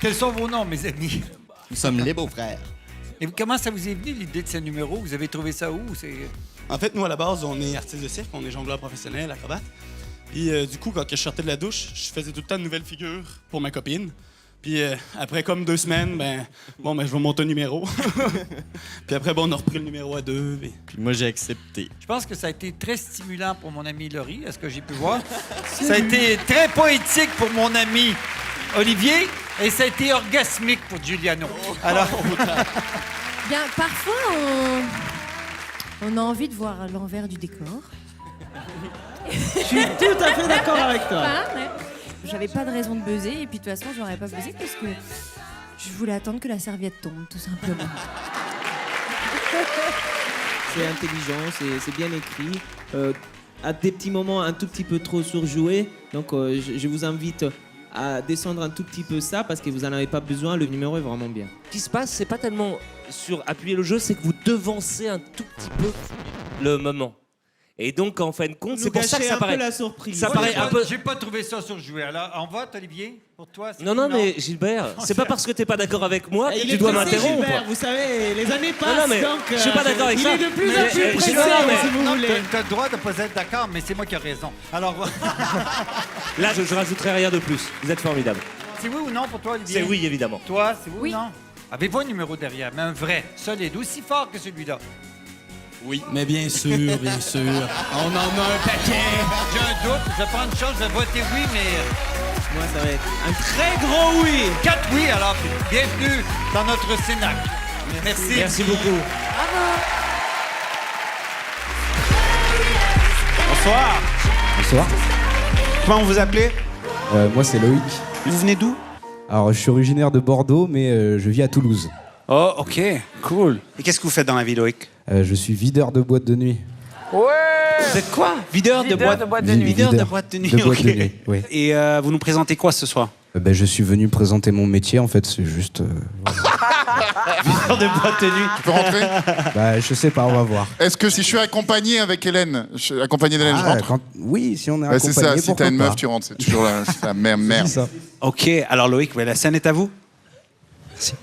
Quels sont vos noms, mes amis? Nous sommes les beaux-frères. Et comment ça vous est venu, l'idée de ce numéro? Vous avez trouvé ça où? En fait, nous, à la base, on est artistes de cirque, on est jongleurs professionnels, acrobates. Puis, du coup, quand je sortais de la douche, je faisais tout le temps de nouvelles figures pour ma copine. Puis, après comme 2 semaines, je vais monter un numéro. Puis après, on a repris le numéro à 2. Puis moi, j'ai accepté. Je pense que ça a été très stimulant pour mon ami Laurie, à ce que j'ai pu voir. Ça a été très poétique pour mon ami Olivier. Et ça a été orgasmique pour Giuliano. Alors, Bien, parfois, on a envie de voir l'envers du décor. Je suis tout à fait d'accord avec toi. Ouais. J'avais pas de raison de buzzer, et puis de toute façon, j'aurais pas buzzé parce que je voulais attendre que la serviette tombe, tout simplement. C'est intelligent, c'est bien écrit. À des petits moments un tout petit peu trop surjoués. Donc, je vous invite à descendre un tout petit peu ça parce que vous n'en avez pas besoin. Le numéro est vraiment bien. Ce qui se passe, c'est pas tellement sur appuyer le jeu, c'est que vous devancez un tout petit peu le moment. Et donc, en fin de compte, c'est pour ça que ça paraît. La surprise. Ça paraît un peu. j'ai pas trouvé ça surjoué. Alors, en vote, Olivier, pour toi? Non, mais Gilbert, c'est pas parce que t'es pas d'accord avec moi que tu dois m'interrompre. Gilbert, vous savez, les années passent. Non, mais donc, je suis pas d'accord avec il ça. est de plus en plus pressé, si vous voulez. T'as le droit de pas être d'accord, mais c'est moi qui ai raison. Alors, Là, je rajouterai rien de plus. Vous êtes formidable. c'est oui ou non pour toi, Olivier? C'est oui, évidemment. Toi, c'est oui, Oui. ou non? Avez-vous un numéro derrière, mais un vrai, solide, aussi fort que celui-là? Oui, mais bien sûr, bien sûr. On en a un paquet. J'ai un doute, je vais prendre une chance, je vais voter oui, mais... Moi, ça va être un très gros oui. 4 oui, alors bienvenue dans notre Cénacle. Merci. Merci beaucoup. Bonsoir. Bonsoir. Comment vous vous appelez? Moi, c'est Loïc. Vous venez d'où? Alors, je suis originaire de Bordeaux, mais je vis à Toulouse. Oh, ok, cool. Et qu'est-ce que vous faites dans la vie, Loïc? Je suis videur de boîte de nuit. Vous êtes quoi? Videur de boîte de nuit. Videur de boîte de nuit, de boîte ok. de nuit, oui. Et vous nous présentez quoi ce soir? Je suis venu présenter mon métier, en fait, c'est juste... Videur de boîte de nuit. Tu peux rentrer? je sais pas, on va voir. Est-ce que si je suis accompagné avec Hélène, accompagné d'Hélène, je rentre? Oui, si on est Ouais, accompagné, c'est ça, si pourquoi t'as une pas. meuf, tu rentres. C'est toujours la même merde. C'est ça. Ok, alors Loïc, la scène est à vous. Merci.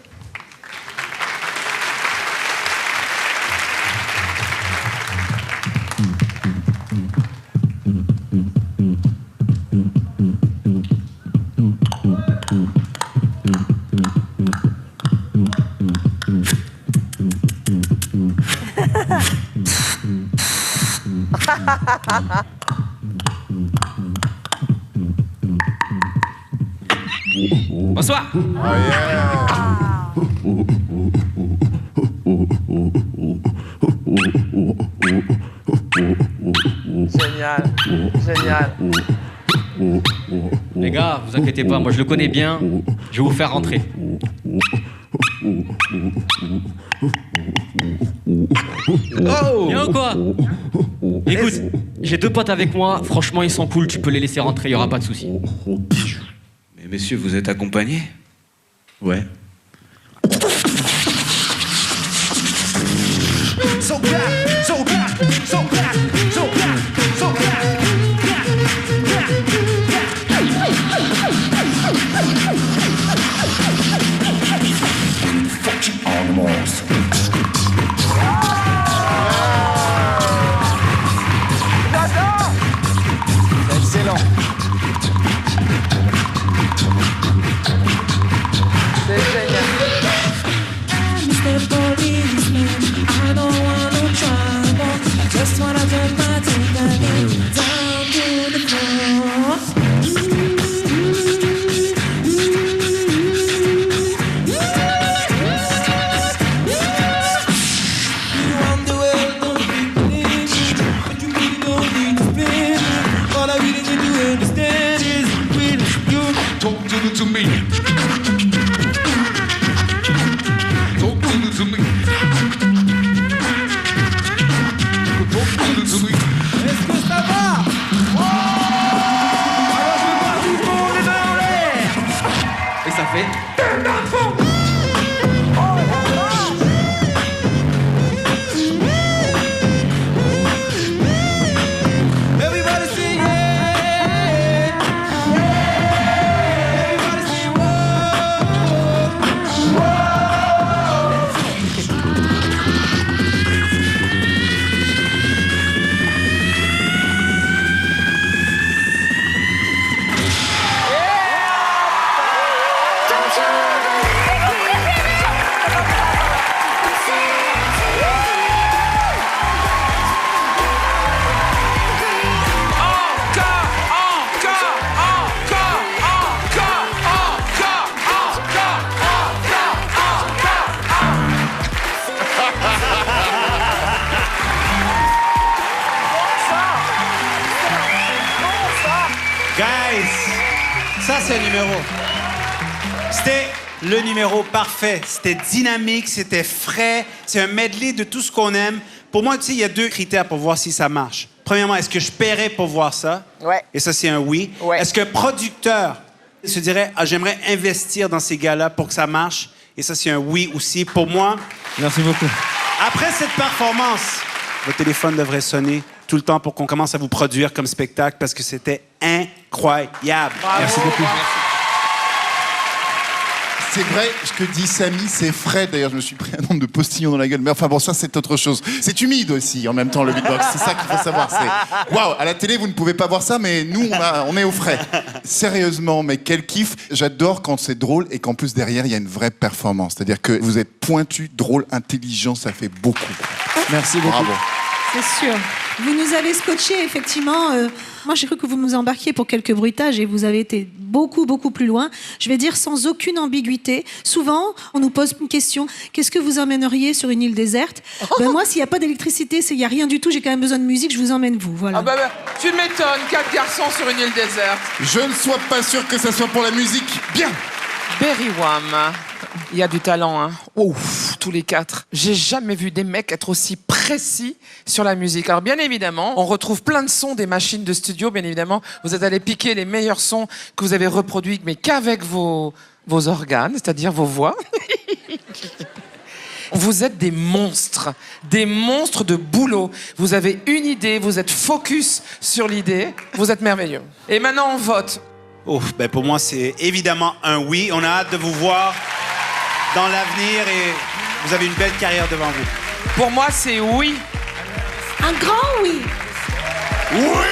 Bonsoir. Oh yeah. Génial, génial. Les gars, vous inquiétez pas, moi je le connais bien, je vais vous faire rentrer. Oh! Bien ou quoi? Écoute, j'ai 2 potes avec moi, franchement ils sont cool, tu peux les laisser rentrer, y aura pas de soucis. Mais messieurs, vous êtes accompagnés? Ouais. So black, so black, so black, so black, so black. Fucking animals. J'adore. Excellent. C'est génial. c'est le numéro. C'était le numéro parfait. C'était dynamique, c'était frais. C'est un medley de tout ce qu'on aime. Pour moi, tu sais, il y a 2 critères pour voir si ça marche. Premièrement, est-ce que je paierais pour voir ça? Ouais. Et ça, c'est un oui. Ouais. Est-ce qu'un producteur se dirait, ah, j'aimerais investir dans ces gars-là pour que ça marche? Et ça, c'est un oui aussi. Pour moi, Merci beaucoup. après cette performance, votre téléphone devrait sonner tout le temps pour qu'on commence à vous produire comme spectacle parce que c'était incroyable. Merci beaucoup. C'est vrai, ce que dit Samy, c'est frais. D'ailleurs, je me suis pris un nombre de postillons dans la gueule. Mais enfin bon, ça, c'est autre chose. C'est humide aussi, en même temps, le beatbox. C'est ça qu'il faut savoir. Waouh, à la télé, vous ne pouvez pas voir ça, mais nous, on est au frais. Sérieusement, mais quel kiff. J'adore quand c'est drôle et qu'en plus, derrière, il y a une vraie performance. C'est-à-dire que vous êtes pointu, drôle, intelligent, ça fait beaucoup. Merci beaucoup. Bravo. C'est sûr. Vous nous avez scotché, effectivement. Moi, j'ai cru que vous nous embarquiez pour quelques bruitages et vous avez été beaucoup, beaucoup plus loin. Je vais dire sans aucune ambiguïté. Souvent, on nous pose une question. Qu'est-ce que vous emmèneriez sur une île déserte? Ben moi, s'il n'y a pas d'électricité, s'il n'y a rien du tout, j'ai quand même besoin de musique, je vous emmène vous. Voilà. Ah bah, tu m'étonnes, 4 garçons sur une île déserte. Je ne sois pas sûr que ça soit pour la musique. Bien. Berry Wham, il y a du talent, hein. Ouf, tous les 4. J'ai jamais vu des mecs être aussi précis sur la musique. Alors bien évidemment, on retrouve plein de sons des machines de studio, bien évidemment. Vous êtes allés piquer les meilleurs sons que vous avez reproduits, mais qu'avec vos organes, c'est-à-dire vos voix. Vous êtes des monstres de boulot. Vous avez une idée, vous êtes focus sur l'idée, vous êtes merveilleux. Et maintenant, on vote. Oh, ben pour moi, c'est évidemment un oui. On a hâte de vous voir dans l'avenir et vous avez une belle carrière devant vous. Pour moi, c'est oui. Un grand oui. Oui.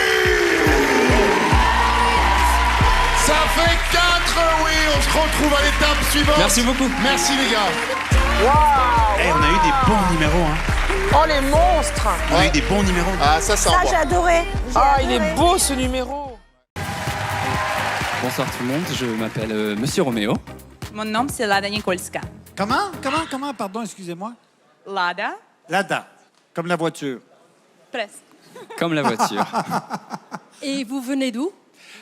Ça fait 4 oui. On se retrouve à l'étape suivante. Merci beaucoup. Merci les gars. Waouh. Hey, on a eu des bons numéros, hein. Oh, les monstres. On a eu des bons numéros. Ah, ça Ça, j'ai adoré. Ah, il est beau, ce numéro. Bonsoir tout le monde, je m'appelle Monsieur Roméo. Mon nom, c'est Lada Nikolska. Comment? Pardon, excusez-moi. Lada, Lada, comme la voiture. presque. Comme la voiture. Et vous venez d'où?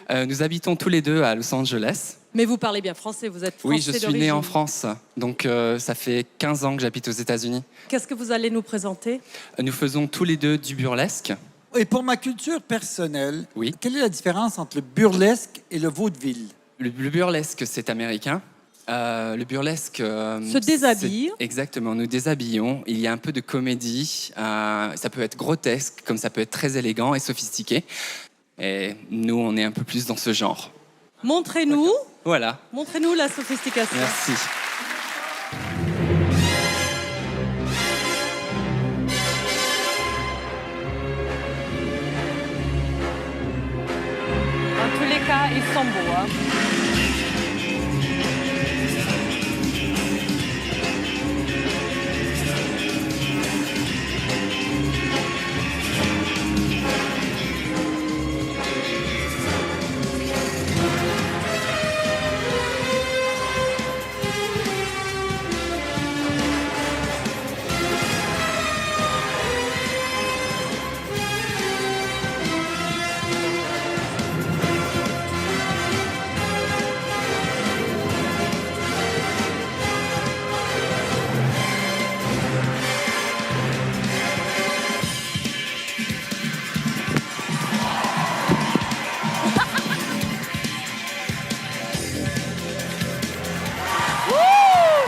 Nous habitons tous les deux à Los Angeles. Mais vous parlez bien français, vous êtes français Oui, je suis né en France, donc ça fait 15 ans que j'habite aux États-Unis. Qu'est-ce que vous allez nous présenter? Nous faisons tous les deux du burlesque. Et pour ma culture personnelle, Oui. quelle est la différence entre le burlesque et le vaudeville? Le burlesque, c'est américain. Le burlesque... Se déshabille. Exactement, nous déshabillons. Il y a un peu de comédie. Ça peut être grotesque, comme ça peut être très élégant et sophistiqué. Et nous, on est un peu plus dans ce genre. Montrez-nous. Voilà. Montrez-nous la sophistication. Merci. En tous les cas, ils sont beaux. Hein.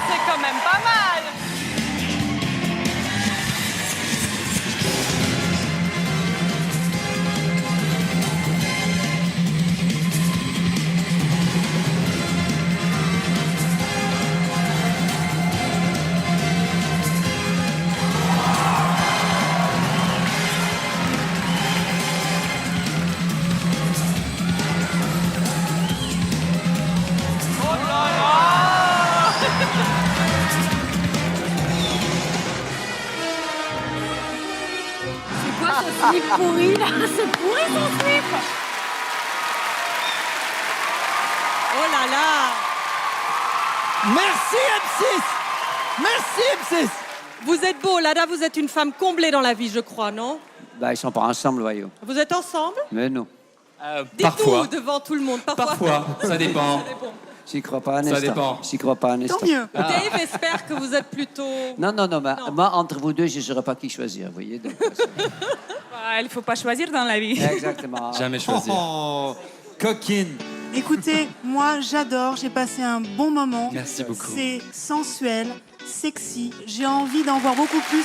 C'est quand même pas mal. Oh là là. C'est quoi ce slip pourri, là? C'est pourri, ton slip. Oh là là. Merci M6. Merci M6. Vous êtes beau, Lada, vous êtes une femme comblée dans la vie, je crois, non? Bah, ils sont pas ensemble, voyons. Vous êtes ensemble? Mais non. Parfois. Dites-nous devant tout le monde. Parfois, ça dépend. J'y crois pas un Ça instant. dépend. J'y crois pas un instant. Tant mieux. Dave espère que vous êtes plutôt... Non, mais moi, entre vous deux, je ne saurais pas qui choisir, vous voyez. Donc, Il ne faut pas choisir dans la vie. exactement. Jamais choisir. Oh, coquine. Écoutez, moi j'adore, j'ai passé un bon moment. Merci beaucoup. C'est sensuel, sexy, j'ai envie d'en voir beaucoup plus.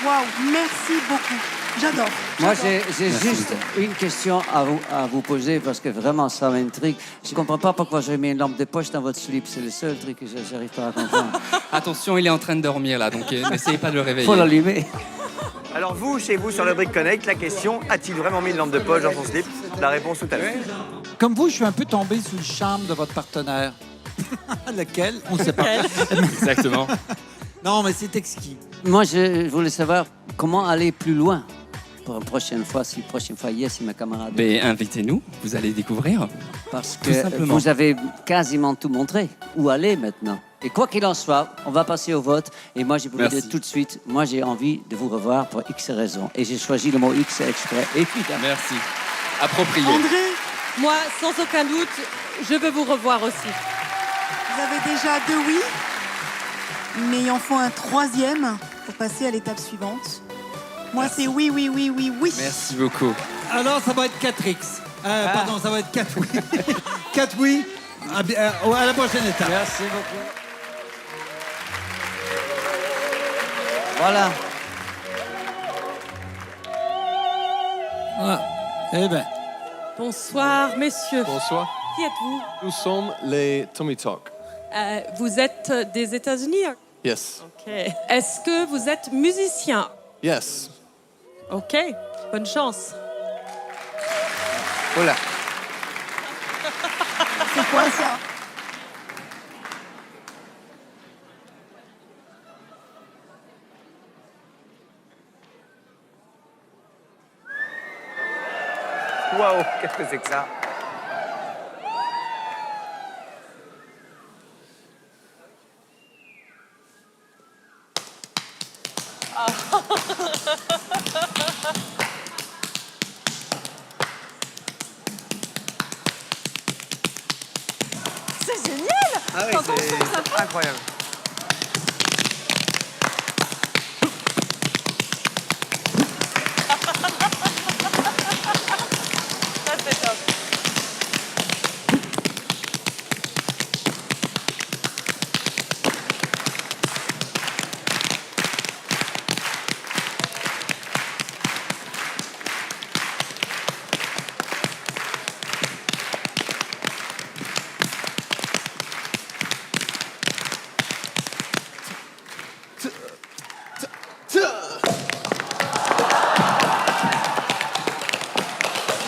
Waouh, merci beaucoup. J'adore. Moi, j'adore. j'ai juste une question à vous poser parce que vraiment, ça m'intrigue. Je ne comprends pas pourquoi j'ai mis une lampe de poche dans votre slip. C'est le seul truc que j'arrive pas à comprendre. Attention, il est en train de dormir là, donc n'essayez pas de le réveiller. Faut l'allumer. Alors vous, chez vous, sur le Brick Connect, la question, a-t-il vraiment mis une lampe de poche dans son slip? La réponse tout à l'heure. Comme vous, je suis un peu tombé sous le charme de votre partenaire. Lequel? On ne sait pas. Exactement. Non, mais c'est exquis. Moi, je voulais savoir comment aller plus loin pour une prochaine fois, si mes camarades. Mais invitez-nous, vous allez découvrir. Parce Tout que simplement. vous avez quasiment tout montré. Où aller maintenant? Et quoi qu'il en soit, on va passer au vote. Et moi, je vous le Merci. dis tout de suite, moi, j'ai envie de vous revoir pour X raisons. Et j'ai choisi le mot X exprès, évidemment. Merci. Approprié. André, moi, sans aucun doute, je veux vous revoir aussi. Vous avez déjà 2 oui, mais il en faut un 3e pour passer à l'étape suivante. Moi, c'est oui, oui, oui, oui, oui. Merci beaucoup. Alors, ça va être 4X. Pardon, ça va être 4 oui. 4 oui. À la prochaine étape. Merci beaucoup. Voilà. Ah, eh bien. Bonsoir, messieurs. Bonsoir. Qui êtes-vous? Nous sommes les Tommy Talk. Vous êtes des États-Unis? Yes. Ok. Est-ce que vous êtes musicien? Yes. Ok. Bonne chance. Voilà. C'est quoi ça? Waouh, qu'est-ce que c'est que ça? C'est génial. Ah oui, c'est incroyable. Ça, c'est top.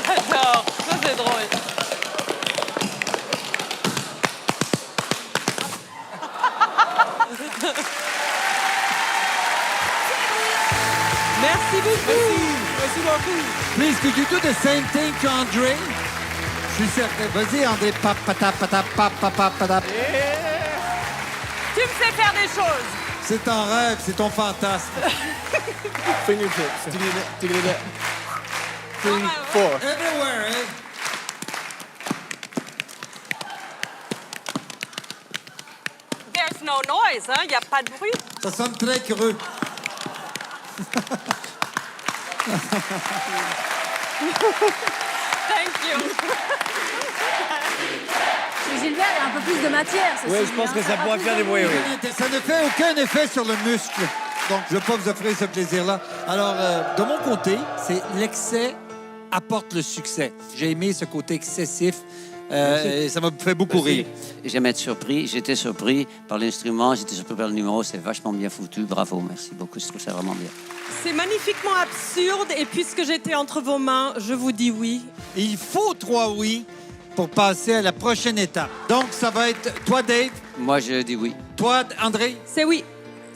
J'adore. Ça, c'est drôle. Merci beaucoup. Merci beaucoup. Please, could you do the same thing to André? Je suis certain. Vas-y, André. Pap, patap, patap, pap, patap, patap. Tu me fais faire des choses. C'est ton rêve, c'est ton fantasme. Fingertips. 3, 4. Everywhere, eh? There's no noise, hein? Il n'y a pas de bruit. Ça sonne très creux. Thank you. Chez Gilbert, il y a un peu plus de matière. Oui, je pense que ça pourrait faire des bruits, oui. Ça ne fait aucun effet sur le muscle. Donc, je ne vais pas vous offrir ce plaisir-là. Alors, de mon côté, c'est l'excès apporte le succès. J'ai aimé ce côté excessif. Et ça m'a fait beaucoup rire. J'aime être surpris. J'étais surpris par l'instrument, j'étais surpris par le numéro. C'est vachement bien foutu. Bravo, merci beaucoup. Je trouve ça vraiment bien. C'est magnifiquement absurde et puisque j'étais entre vos mains, je vous dis oui. Il faut 3 oui pour passer à la prochaine étape. Donc, ça va être toi, Dave. Moi, je dis oui. Toi, André. C'est oui.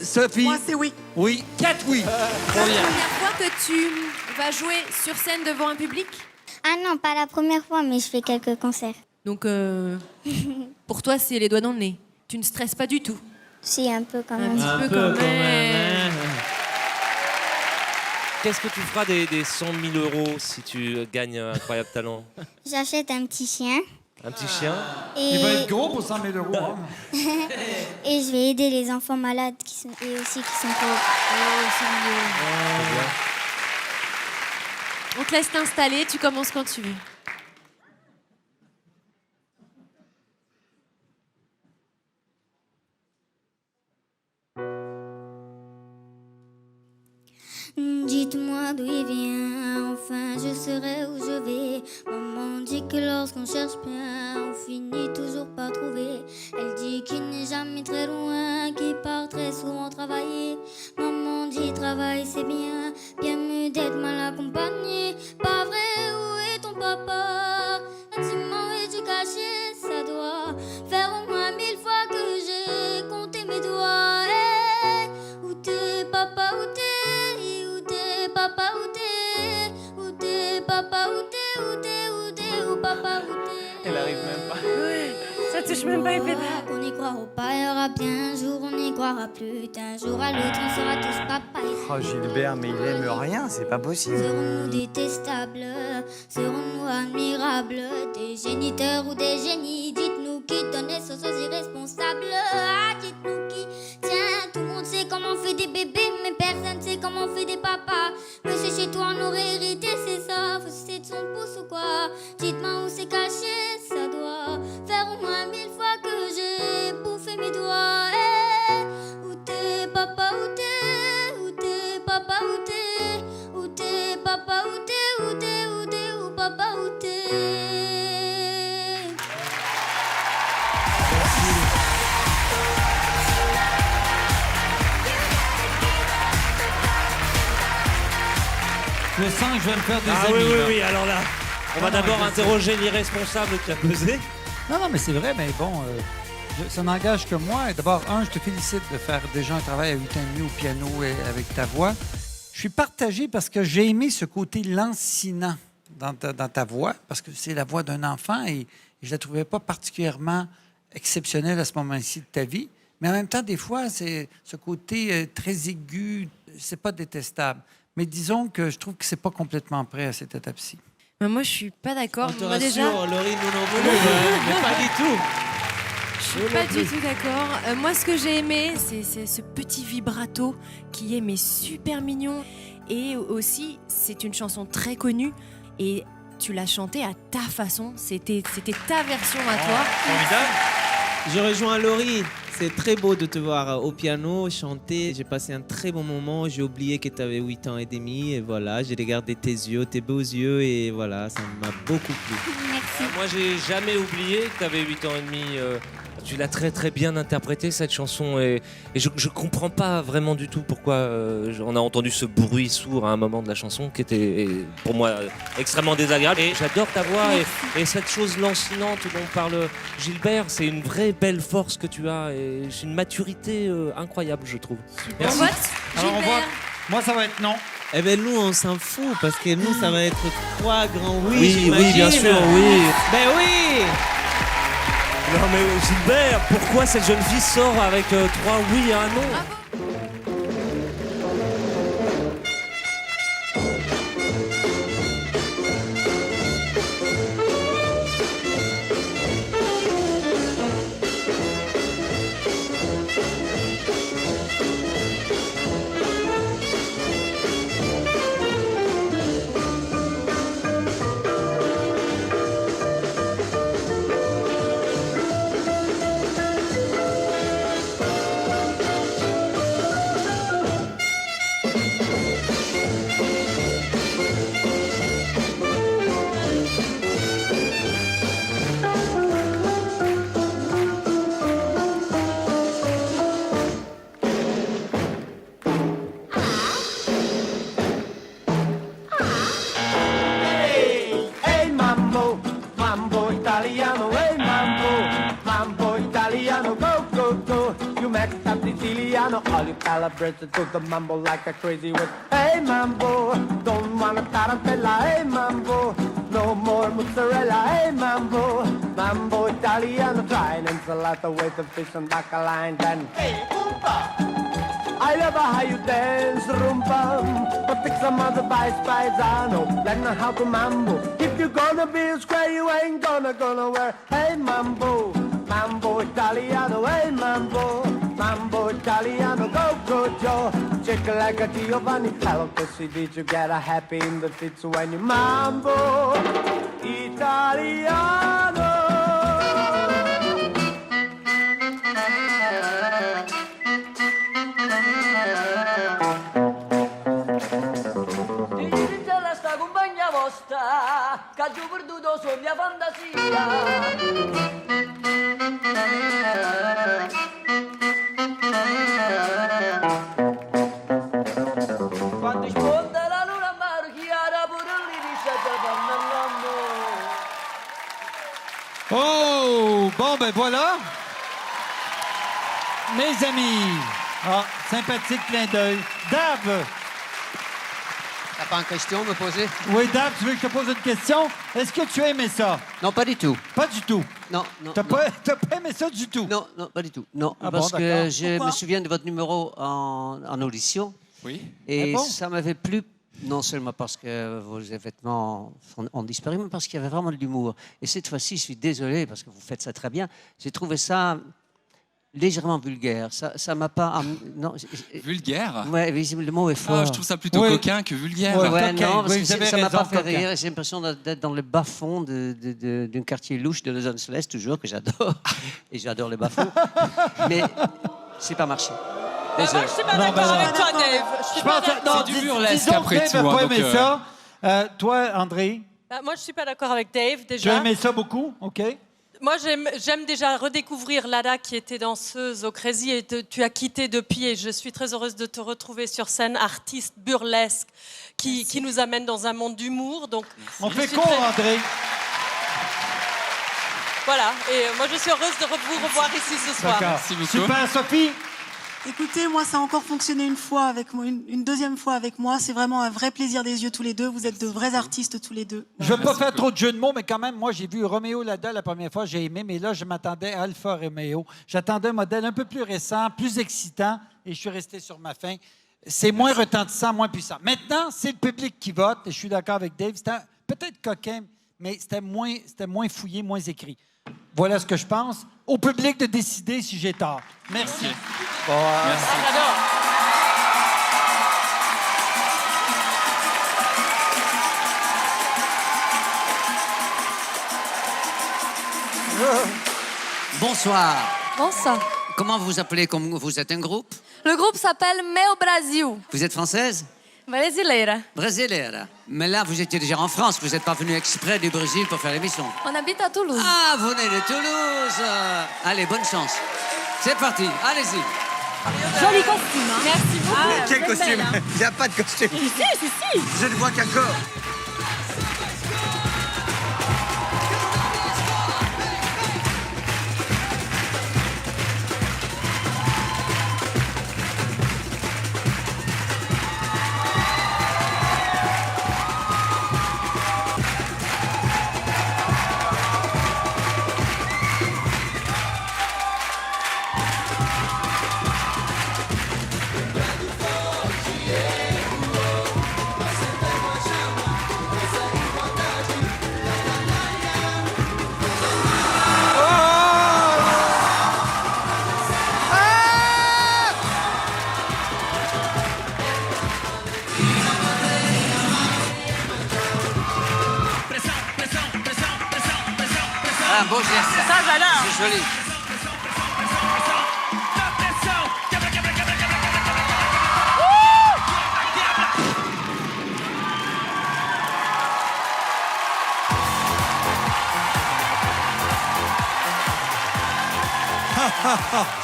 Sophie. Moi, c'est oui. Oui. 4 oui. C'est la première fois que tu vas jouer sur scène devant un public? Ah non, pas la première fois, mais je fais quelques concerts. Donc, pour toi, c'est les doigts dans le nez. Tu ne stresses pas du tout. Si, un peu quand même. Un petit peu quand même. Qu'est-ce que tu feras des 100 000 € si tu gagnes Incroyable Talent? J'achète un petit chien. Un petit chien? Et... Il va être gros pour 100 000 €. Hein. Et je vais aider les enfants malades et aussi qui sont pauvres. Oh, c'est mignon. On te laisse t'installer, tu commences quand tu veux. Dites-moi d'où il vient, enfin je saurai où je vais. Maman dit que lorsqu'on cherche bien, on finit toujours par trouver. Elle dit qu'il n'est jamais très loin, qu'il part très souvent travailler. Maman dit travail c'est bien, bien mieux d'être mal accompagné. Pas vrai, où est ton papa? Intimement es-tu caché? Ça doit faire au moins 1000 fois que j'ai compté mes doigts. Hey, où t'es papa, où t'es? Papa, où t'es? Où t'es? Papa, où t'es? Où t'es? Où t'es? Où papa, où t'es? Elle arrive même pas. Ça touche même pas les pédales. On y croira pas, il y aura bien un jour, on n'y croira plus. D'un jour à l'autre, on sera tous papa. Oh Gilbert, mais il aime rien, c'est pas possible. Serons-nous détestables? Serons-nous admirables? Des géniteurs ou des génies? Dites-nous qui donne naissance aux irresponsables. Ah, dites-nous qui. Tiens, tout le monde sait comment on fait des bébés, mais personne sait comment on fait des papas. Monsieur, chez toi, on aurait hérité, c'est ça? Faut citer de son pouce ou quoi? Dites-moi où c'est caché, ça doit faire au moins 1000 fois que j'ai bouffé mes doigts. Hey, où t'es, papa, où t'es? Où t'es, papa, où t'es? Où t'es, papa, où t'es? Où t'es, où t'es, où papa, où t'es? Je sens que je vais me faire des amis. Oui, alors là, on va d'abord interroger l'irresponsable qui a pesé. Non, mais c'est vrai, mais bon, ça n'engage que moi. D'abord, je te félicite de faire déjà un travail à 8 ans et demi au piano et avec ta voix. Je suis partagé parce que j'ai aimé ce côté lancinant dans ta voix, parce que c'est la voix d'un enfant et je la trouvais pas particulièrement exceptionnelle à ce moment-ci de ta vie. Mais en même temps, des fois, c'est ce côté très aigu, c'est pas détestable. Mais disons que je trouve que c'est pas complètement prêt à cette étape-ci. Mais moi, je suis pas d'accord. On te Moi, rassure, déjà, Laurie, nous n'en voulons mais pas du tout. je suis pas du tout d'accord. Moi, ce que j'ai aimé, c'est ce petit vibrato qui est mais super mignon. Et aussi, c'est une chanson très connue. Et tu l'as chantée à ta façon. C'était ta version à toi. Formidable. Je rejoins Laurie. C'est très beau de te voir au piano, chanter. J'ai passé un très bon moment. J'ai oublié que tu avais 8 ans et demi. Et voilà, j'ai regardé tes yeux, tes beaux yeux. Et voilà, ça m'a beaucoup plu. Merci. Moi, j'ai jamais oublié que tu avais 8 ans et demi. Tu l'as très très bien interprété cette chanson et je comprends pas vraiment du tout pourquoi on a entendu ce bruit sourd à un moment de la chanson qui était pour moi extrêmement désagréable. Et j'adore ta voix et cette chose lancinante dont parle Gilbert, c'est une vraie belle force que tu as et c'est une maturité incroyable, je trouve. Merci. On vote Alors, on Gilbert. vote. Moi, ça va être non. Eh bien, nous, on s'en fout parce que nous, ça va être 3 grands oui. Oui, j'imagine. bien sûr, oui. Ben oui. Non mais Gilbert, pourquoi cette jeune fille sort avec 3 oui et un non? All you calibrated to the mambo like a crazy with. Hey mambo, don't wanna tarantella. Hey mambo, no more mozzarella. Hey mambo, mambo Italiano. Try an enchilada with the fish and bacala and then. Hey oompa, I love how you dance, rum-bum. But pick some other paisano. Learn how to mambo. If you're gonna be a square, you ain't gonna wear. Hey, mambo, mambo Italiano. Hey, mambo, mambo Italiano. Go, Joe. Check like a Giovanni. Hello, Pussy, did you get a happy in the fits when you mambo Italiano? La sta compagna vostra, che ho perduto su mia fantasia. Quando sponda la luna marchiara, pure lì dice che fanno l'amore. Oh, bon, ben voilà. Mes amis. Ah, sympathique clin d'œil. Dave. T'as pas une question à me poser? Oui, Dave, tu veux que je te pose une question? Est-ce que tu as aimé ça? Non, pas du tout. Pas du tout? Non, non. T'as pas aimé ça du tout? Non, non, pas du tout. Non, Ah parce bon, que d'accord. je Pourquoi? me souviens de votre numéro en audition. Oui. Et Ah bon? ça m'avait plu, non seulement parce que vos vêtements ont disparu, mais parce qu'il y avait vraiment de l'humour. Et cette fois-ci, je suis désolé, parce que vous faites ça très bien, j'ai trouvé ça légèrement vulgaire. Ça m'a pas... Non, Vulgaire? ouais, le mot est fort. Ah, je trouve ça plutôt coquin que vulgaire. Ouais, non, parce Oui, que vous avez ça m'a pas raison, fait coquin. rire. J'ai l'impression d'être dans le bas-fond d'un quartier louche de Los Angeles, toujours, que j'adore. Et j'adore les bas-fonds. Mais c'est pas marché. Moi, Désolé. je suis pas d'accord avec toi, Dave. Je suis pas d'accord. Disons que Dave n'a pas aimé ça. Toi, André, Moi, je suis pas d'accord avec Dave, tu as déjà. aimé ça beaucoup? OK. Moi, j'aime déjà redécouvrir Lada, qui était danseuse au Crazy, et tu as quitté depuis, et je suis très heureuse de te retrouver sur scène, artiste burlesque, qui nous amène dans un monde d'humour. Donc, On je fait suis court, André. Voilà, et moi, je suis heureuse de vous revoir ici ce soir. Super, Sophie. Écoutez, moi, ça a encore fonctionné une fois avec moi, une deuxième fois avec moi. C'est vraiment un vrai plaisir des yeux tous les deux. Vous êtes de vrais artistes tous les deux. Je ne veux pas faire trop de jeux de mots, mais quand même, moi, j'ai vu Roméo Lada la première fois, j'ai aimé, mais là, je m'attendais à Alpha Romeo. J'attendais un modèle un peu plus récent, plus excitant, et je suis resté sur ma faim. C'est moins retentissant, moins puissant. Maintenant, c'est le public qui vote, et je suis d'accord avec Dave. C'était peut-être coquin, mais c'était moins fouillé, moins écrit. Voilà ce que je pense. Au public de décider si j'ai tort. Merci. Bon, Merci. Bonsoir. Bonsoir. Comment vous vous appelez? Comme vous êtes un groupe? Le groupe s'appelle Meu Brasil. Vous êtes française? Brasileira. Brasileira. Mais là, vous étiez déjà en France. Vous n'êtes pas venu exprès du Brésil pour faire l'émission. On habite à Toulouse. Ah, vous venez de Toulouse. Allez, bonne chance. C'est parti. Allez-y. Joli costume, hein. Merci beaucoup. Quel costume? Il n'y a pas de costume. Si. Je ne vois qu'un corps. Un beau geste. Ça, j'adore. C'est joli.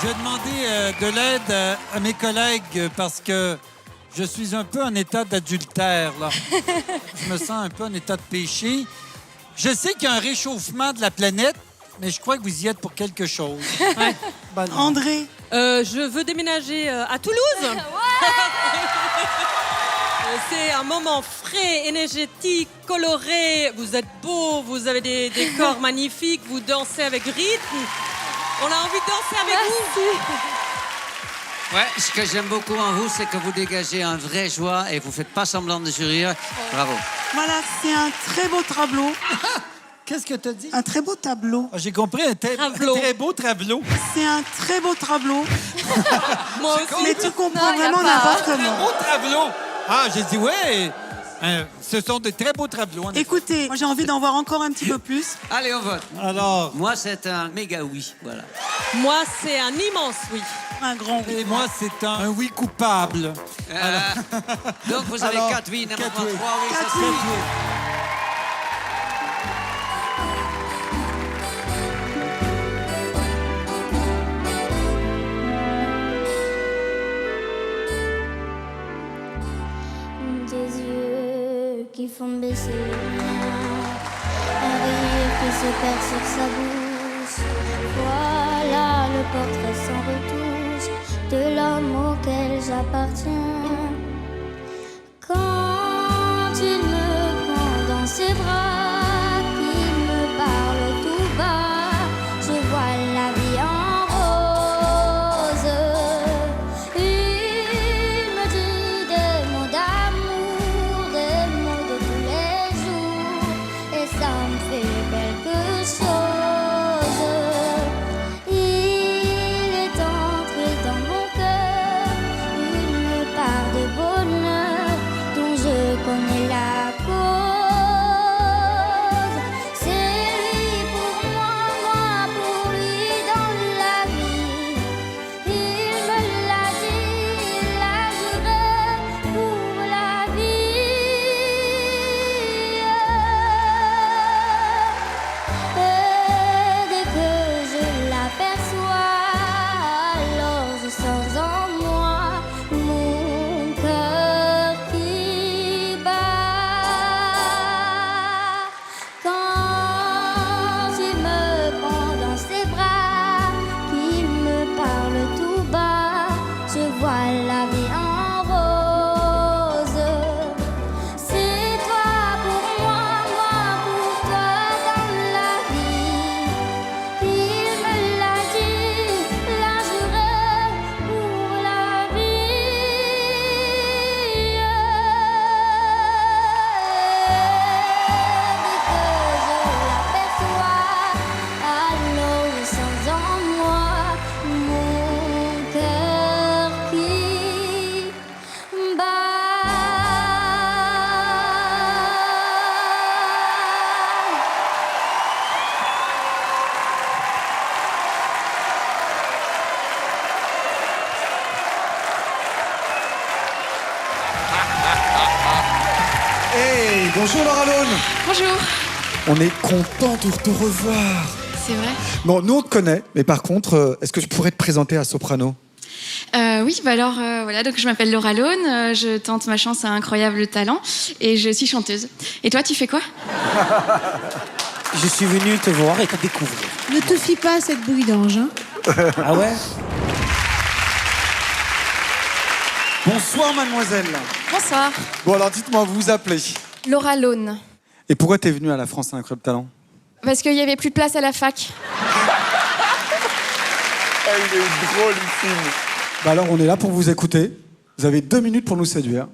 Je vais demander de l'aide à mes collègues parce que je suis un peu en état d'adultère, là. Je me sens un peu en état de péché. Je sais qu'il y a un réchauffement de la planète, mais je crois que vous y êtes pour quelque chose. Ben non. André. Je veux déménager à Toulouse. C'est un moment frais, énergétique, coloré. Vous êtes beau, vous avez des corps magnifiques, vous dansez avec rythme. On a envie de danser avec vous. Ouais, ce que j'aime beaucoup en vous, c'est que vous dégagez un vrai joie et vous faites pas semblant de sourire. Bravo. Voilà, c'est un très beau tableau. Qu'est-ce que tu as dit? Un très beau tableau. J'ai compris, un très beau tableau. C'est un très beau tableau. Moi aussi. Mais tu comprends Non, y a vraiment pas. n'importe Très comment. beau tableau. Ah, j'ai dit, ouais. Ce sont de très beaux tableaux. Écoutez, moi j'ai envie d'en voir encore un petit peu plus. Allez, on vote. Alors, Moi, c'est un méga oui. Voilà. Moi, c'est un immense oui. Un grand oui. et moi, c'est un oui coupable. Donc, vous avez Alors, 4 oui, n'importe quatre quoi. oui. 3 oui, ça Quatre suffit. oui. Des yeux qui font baisser les miens, un rire qui se perd sur sa bouche. Voilà le portrait sans retouche de l'homme auquel j'appartiens. Quand il me prend dans ses bras, qu'il me parle tout bas, je vois la vie en rose. Il me dit des mots d'amour, des mots de tous les jours, et ça me fait quelque chose. Il est entré dans mon cœur une part de bonheur dont je connais la cause. C'est lui pour moi, moi pour lui dans la vie. Il me l'a dit, il l'a juré pour la vie. Et dès que je l'aperçois, alors je sens en moi mon cœur qui bat. Quand il me prend dans ses bras, qu'il me parle tout bas, je vois la vie en rose. C'est toi pour moi, moi pour toi dans la vie. Il me l'a dit, l'a juré pour la vie. Dès que je l'aperçois, alors je sens en moi mon cœur qui bat. Hey, bonjour Laura Lone. Bonjour, On est content de te revoir. c'est vrai. Bon, nous on te connaît, mais par contre, est-ce que tu pourrais te présenter à Soprano? Oui, bah alors voilà, donc je m'appelle Laura Lone, je tente ma chance à Incroyable Talent et je suis chanteuse. Et toi, tu fais quoi? Je suis venu te voir et te découvrir. Ne te fie pas à cette bouille d'ange. Hein. Ah ouais? Bonsoir mademoiselle. Bonsoir, Bon alors dites-moi, vous vous appelez. Laura Lone. Et pourquoi t'es venue à la France à Incroyable Talent? Parce qu'il n'y avait plus de place à la fac. Elle est drôle, ici. Bah alors on est là pour vous écouter. Vous avez 2 minutes pour nous séduire.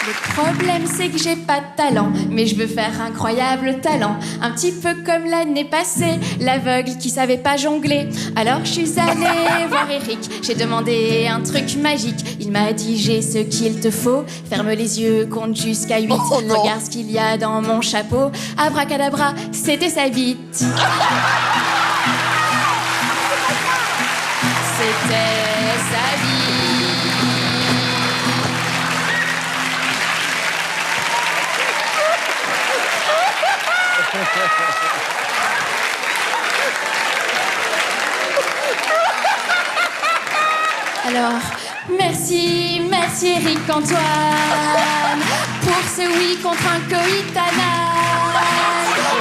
Le problème, c'est que j'ai pas de talent, mais je veux faire incroyable talent. Un petit peu comme l'année passée, l'aveugle qui savait pas jongler. Alors je suis allée voir Eric, j'ai demandé un truc magique. Il m'a dit j'ai ce qu'il te faut, ferme les yeux, compte jusqu'à 8. Regarde ce qu'il y a dans mon chapeau. Abracadabra, c'était sa bite. C'était sa bite. Alors, merci, merci Eric Antoine pour ce oui contre un coït anal.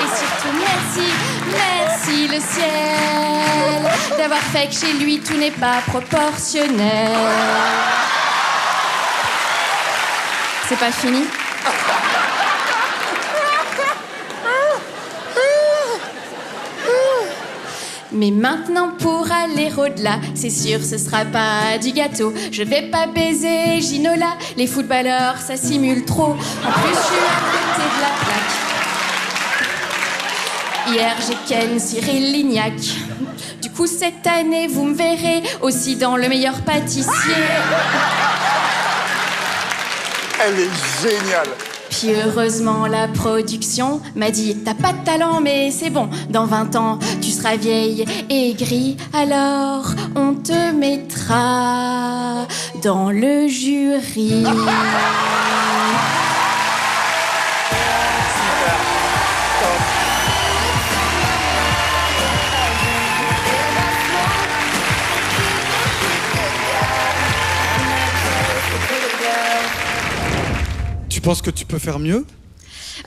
Et surtout merci, merci le ciel d'avoir fait que chez lui tout n'est pas proportionnel. C'est pas fini? Mais maintenant pour aller au-delà, c'est sûr ce sera pas du gâteau. Je vais pas baiser Ginola, les footballeurs ça simule trop. En plus je suis à côté de la plaque. Hier j'ai ken Cyril Lignac. Du coup cette année vous me verrez aussi dans le meilleur pâtissier. Elle est géniale. Puis heureusement la production m'a dit t'as pas de talent mais c'est bon, dans 20 ans tu seras vieille et aigrie, alors on te mettra dans le jury. Tu penses que tu peux faire mieux?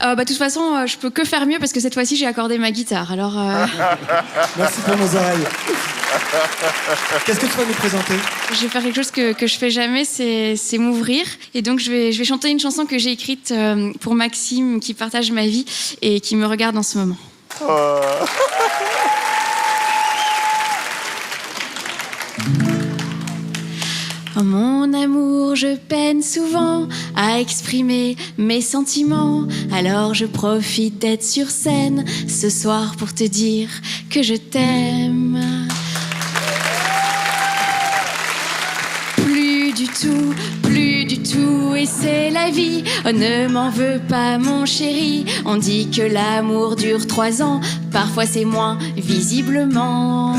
De toute façon, je peux que faire mieux parce que cette fois-ci j'ai accordé ma guitare. Alors. Merci pour nos oreilles. Qu'est-ce que tu vas nous présenter? Je vais faire quelque chose que je fais jamais, c'est m'ouvrir. Et donc je vais chanter une chanson que j'ai écrite pour Maxime qui partage ma vie et qui me regarde en ce moment. Oh mon amour, je peine souvent à exprimer mes sentiments. Alors je profite d'être sur scène ce soir pour te dire que je t'aime. Plus du tout, et c'est la vie. Oh, ne m'en veux pas mon chéri. On dit que l'amour dure 3 ans, parfois c'est moins, visiblement.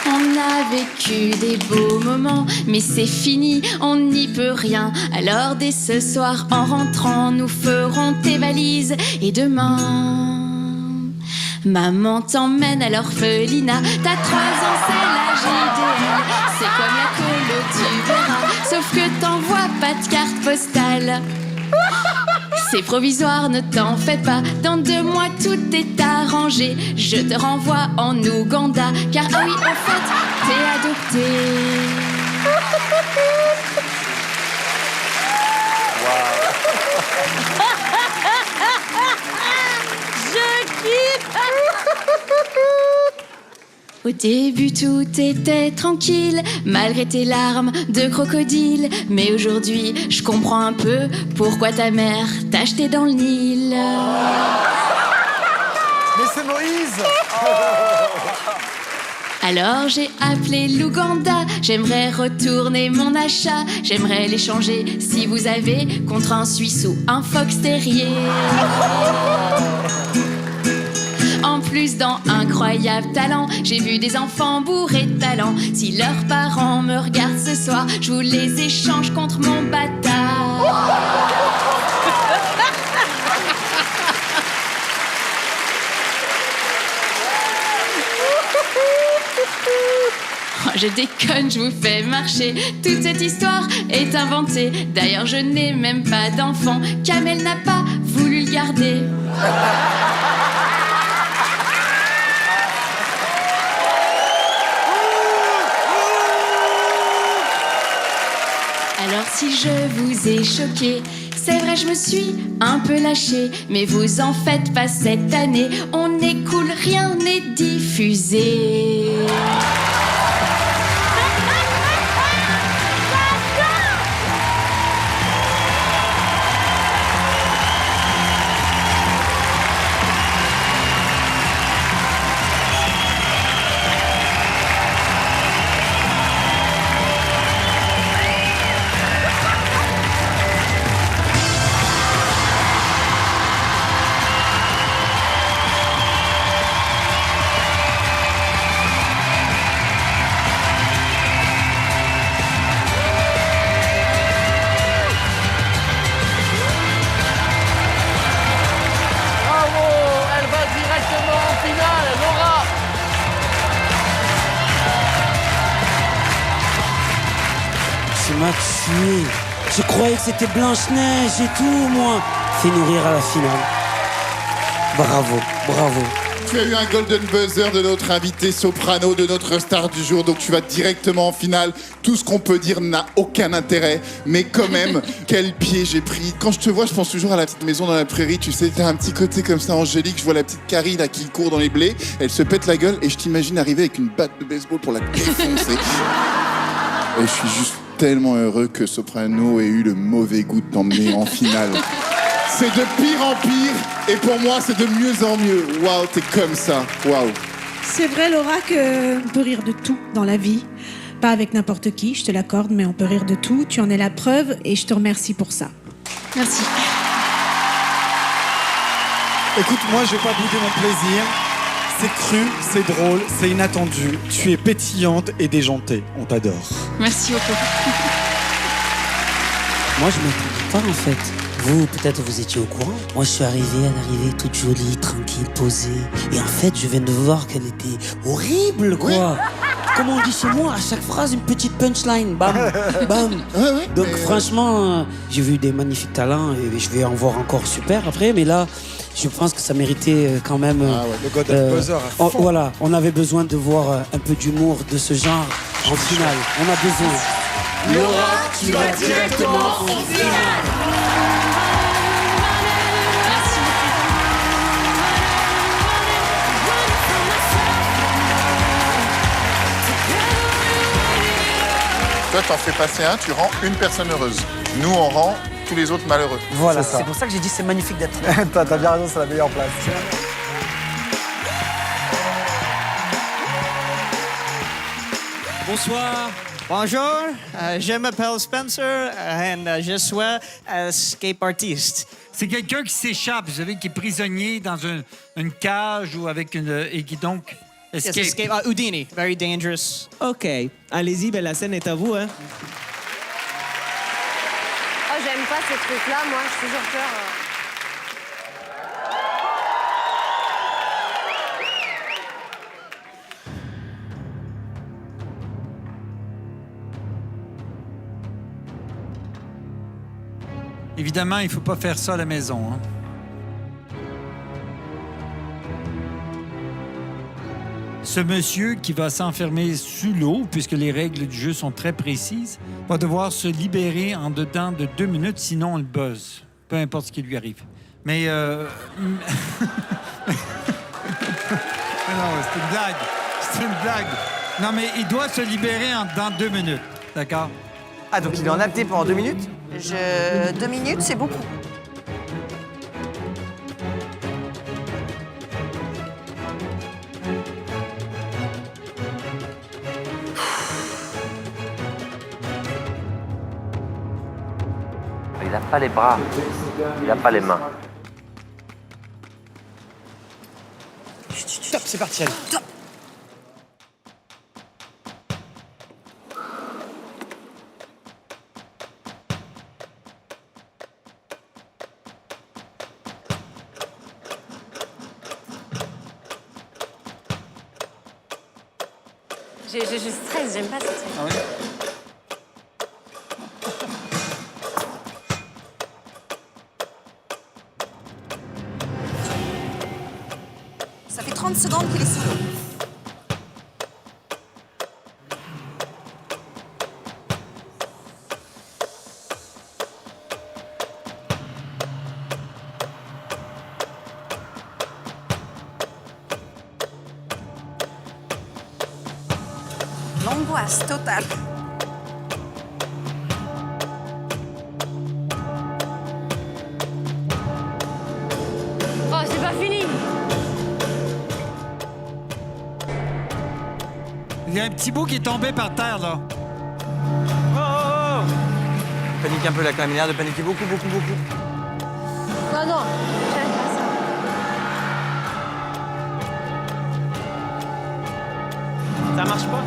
On a vécu des beaux moments, mais c'est fini, on n'y peut rien. Alors dès ce soir, en rentrant, nous ferons tes valises. Et demain, maman t'emmène à l'orphelinat. T'as 3 ans, c'est l'âge idéal. C'est comme la colo, tu verras. Sauf que t'envoies pas de carte postale. C'est provisoire, ne t'en fais pas. Dans 2 mois, tout est arrangé. Je te renvoie en Ouganda. Car ah oui, en fait, t'es adopté. Je kiffe. Au début tout était tranquille, malgré tes larmes de crocodile. Mais aujourd'hui, je comprends un peu pourquoi ta mère t'a jeté dans le Nil. Mais c'est Moïse. Alors j'ai appelé l'Ouganda, j'aimerais retourner mon achat. J'aimerais l'échanger, si vous avez, contre un Suisse ou un Fox Terrier. En plus, dans Incroyable Talent, j'ai vu des enfants bourrés de talent. Si leurs parents me regardent ce soir, je vous les échange contre mon bâtard. Oh, je déconne, je vous fais marcher. Toute cette histoire est inventée. D'ailleurs, je n'ai même pas d'enfant. Kamel n'a pas voulu le garder. Alors si je vous ai choqué, c'est vrai je me suis un peu lâchée. Mais vous en faites pas cette année, on est cool, rien n'est diffusé. Tu m'as tué. Je croyais que c'était Blanche-Neige et tout, moi. Fait nourrir à la finale. Bravo, bravo. tu as eu un golden buzzer de notre invité soprano, de notre star du jour, donc tu vas directement en finale. Tout ce qu'on peut dire n'a aucun intérêt, mais quand même, quel pied j'ai pris. Quand je te vois, je pense toujours à la petite maison dans la prairie, tu sais, t'as un petit côté comme ça angélique, je vois la petite Carrie là qui court dans les blés, elle se pète la gueule et je t'imagine arriver avec une batte de baseball pour la défoncer. Et je suis juste tellement heureux que Soprano ait eu le mauvais goût de t'emmener en finale. C'est de pire en pire, et pour moi, c'est de mieux en mieux. Waouh, t'es comme ça. Waouh. C'est vrai, Laura, qu'on peut rire de tout dans la vie. Pas avec n'importe qui, je te l'accorde, mais on peut rire de tout. Tu en es la preuve et je te remercie pour ça. Merci. Écoute, moi, je vais pas bouder mon plaisir. C'est cru, c'est drôle, c'est inattendu. Tu es pétillante et déjantée. On t'adore. Merci beaucoup. Moi, je m'attendais pas en fait. Vous, peut-être vous étiez au courant. Moi, je suis arrivée toute jolie, tranquille, posée. Et en fait, je viens de voir qu'elle était horrible, quoi. Oui. Comme on dit chez moi, à chaque phrase, une petite punchline. Bam, bam. Donc, franchement, j'ai vu des magnifiques talents et je vais en voir encore super après. Mais là, je pense que ça méritait quand même... le golden buzzer à fond. Voilà, on avait besoin de voir un peu d'humour de ce genre en finale. On a besoin. Laura, tu vas directement en finale. Toi, t'en fais passer un, tu rends une personne heureuse. Nous, on rend tous les autres malheureux. Voilà, c'est pour ça que j'ai dit c'est magnifique d'être là. T'as bien raison, c'est la meilleure place. Bonsoir. Bonjour, je m'appelle Spencer et je suis escape artist. C'est quelqu'un qui s'échappe, vous savez, qui est prisonnier dans une cage ou avec et qui donc escape. Yes, escape. Houdini, very dangerous. Ok, allez-y, ben la scène est à vous. Hein. Oh, j'aime pas ces trucs-là, moi, j'ai toujours peur. Évidemment, il ne faut pas faire ça à la maison. Hein. Ce monsieur qui va s'enfermer sous l'eau, puisque les règles du jeu sont très précises, va devoir se libérer en dedans de 2 minutes, sinon on le buzz. Peu importe ce qui lui arrive. Mais... non, c'est une blague. C'est une blague. Non, mais il doit se libérer dans 2 minutes. D'accord? Ah, donc il est en apnée pendant 2 minutes? 2 minutes, c'est beaucoup. Il n'a pas les bras, il n'a pas les mains. Top, c'est parti, allez. Top. Je stresse, j'aime pas ce truc. Ah ouais? Ça fait 30 secondes qu'il est sous l'eau. L'angoisse totale. Oh, c'est pas fini. Il y a un petit bout qui est tombé par terre, là. Panique un peu là quand même, il a l'air de paniquer beaucoup. Non, non, j'aime pas ça. Ça marche pas?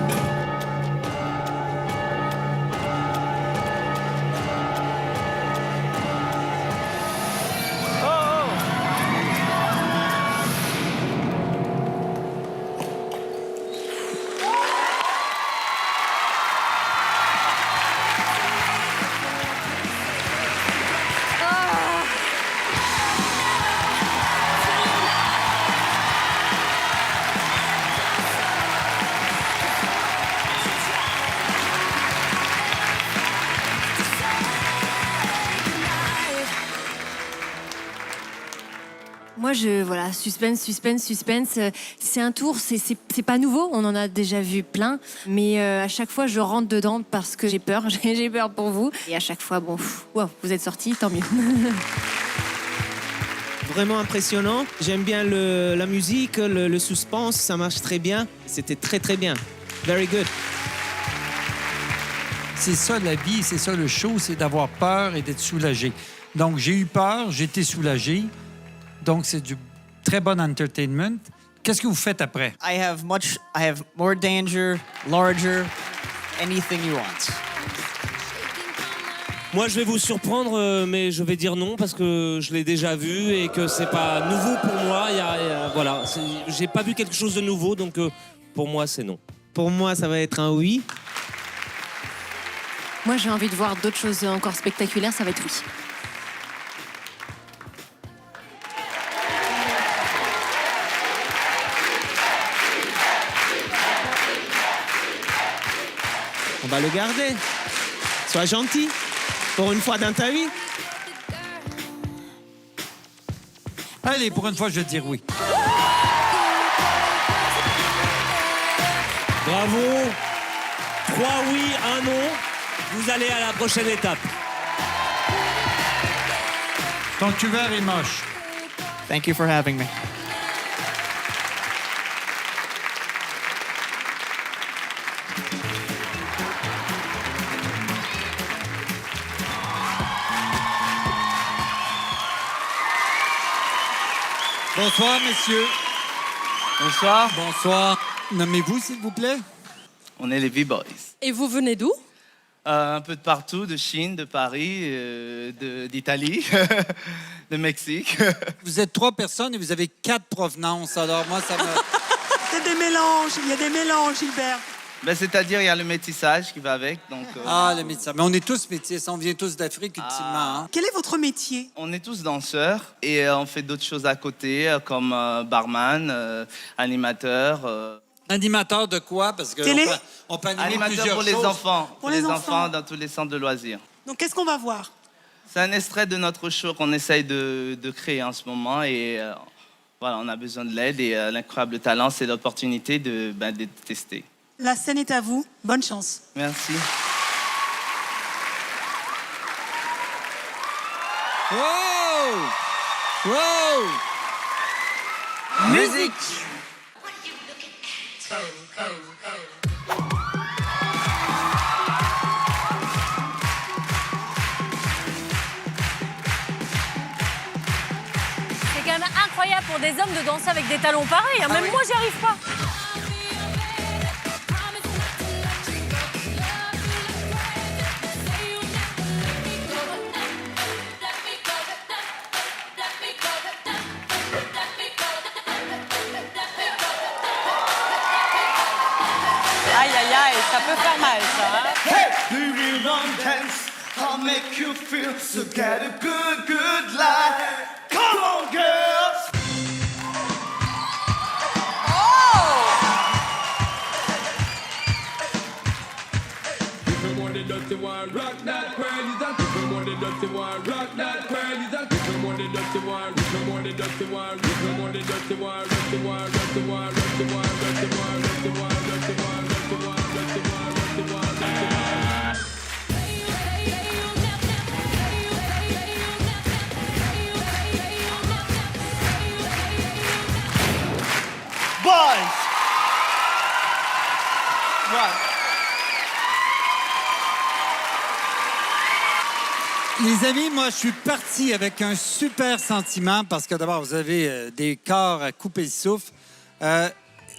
voilà, suspense. C'est un tour, c'est pas nouveau, on en a déjà vu plein. Mais à chaque fois, je rentre dedans parce que j'ai peur. J'ai peur pour vous. Et à chaque fois, bon, wow, vous êtes sortis, tant mieux. Vraiment impressionnant. J'aime bien la musique, le suspense, ça marche très bien. C'était très très bien. Very good. C'est ça la vie, c'est ça le show, c'est d'avoir peur et d'être soulagé. Donc j'ai eu peur, j'ai été soulagé. Donc c'est du très bon entertainment. Qu'est-ce que vous faites après? I have more danger, larger, anything you want. Moi, je vais vous surprendre, mais je vais dire non parce que je l'ai déjà vu et que c'est pas nouveau pour moi. Voilà, j'ai pas vu quelque chose de nouveau, donc pour moi, c'est non. Pour moi, ça va être un oui. Moi, j'ai envie de voir d'autres choses encore spectaculaires, ça va être oui. On va le garder. Sois gentil. Pour une fois dans ta vie. Allez, pour une fois, je vais dire oui. Bravo. 3 oui, 1 non. Vous allez à la prochaine étape. Ton cuvert est moche. Thank you for having me. Bonsoir, messieurs. Bonsoir. Bonsoir. Nommez-vous, s'il vous plaît. On est les V-Boys. Et vous venez d'où? Un peu de partout, de Chine, de Paris, d'Italie, de Mexique. Vous êtes 3 personnes et vous avez 4 provenances. Alors moi, ça me... C'est des mélanges, il y a des mélanges, Gilbert. Ben, c'est-à-dire, il y a le métissage qui va avec. Donc, Ah, le métissage. Mais on est tous métis, on vient tous d'Afrique, ultimement. Hein? Quel est votre métier? On est tous danseurs et on fait d'autres choses à côté, comme barman, animateur. Animateur de quoi? Parce que Télé? on peut animer Animateur plusieurs pour les choses. enfants. Pour les enfants dans tous les centres de loisirs. Donc qu'est-ce qu'on va voir? C'est un extrait de notre show qu'on essaye de créer en ce moment et voilà, on a besoin de l'aide et l'incroyable talent, c'est l'opportunité de tester. La scène est à vous. Bonne chance. Merci. Wow! Wow! Musique! C'est quand même incroyable pour des hommes de danser avec des talons pareils. Hein. Même moi, j'y arrive pas. Aïe, aïe, aïe, ça peut faire mal, ça. Hein? Hey, do you want dance? I'll make you feel so get a good, good life. Come on, girls! Rock that crazy, that if you want the dirty one. Rock that crazy, that if you want the dirty one. If you want the dirty one, if you want the dirty one, dirty one, dirty one, dirty one, dirty one, dirty one, dirty one, dirty one, dirty one, dirty one, dirty one. Boys! What? Les amis, moi, je suis parti avec un super sentiment parce que d'abord, vous avez des corps à couper le souffle.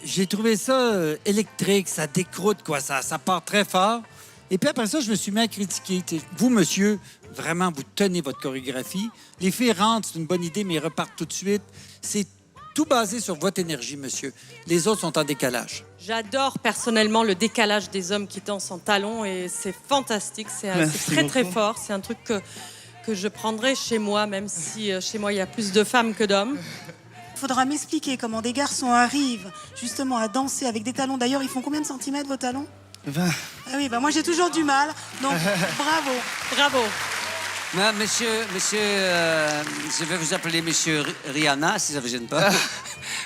J'ai trouvé ça électrique, ça décroute, quoi. Ça part très fort. Et puis après ça, je me suis mis à critiquer. T'sais, vous, monsieur, vraiment, vous tenez votre chorégraphie. Les filles rentrent, c'est une bonne idée, mais ils repartent tout de suite. C'est tout basé sur votre énergie, monsieur. Les autres sont en décalage. J'adore personnellement le décalage des hommes qui dansent en talons et c'est fantastique. C'est très, très fort. C'est un truc que je prendrais chez moi, même si chez moi, il y a plus de femmes que d'hommes. Il faudra m'expliquer comment des garçons arrivent justement à danser avec des talons. D'ailleurs, ils font combien de centimètres, vos talons? 20. Ah oui, bah moi j'ai toujours du mal, donc bravo. Bravo. Monsieur, je vais vous appeler Monsieur Rihanna, si ça vous gêne pas.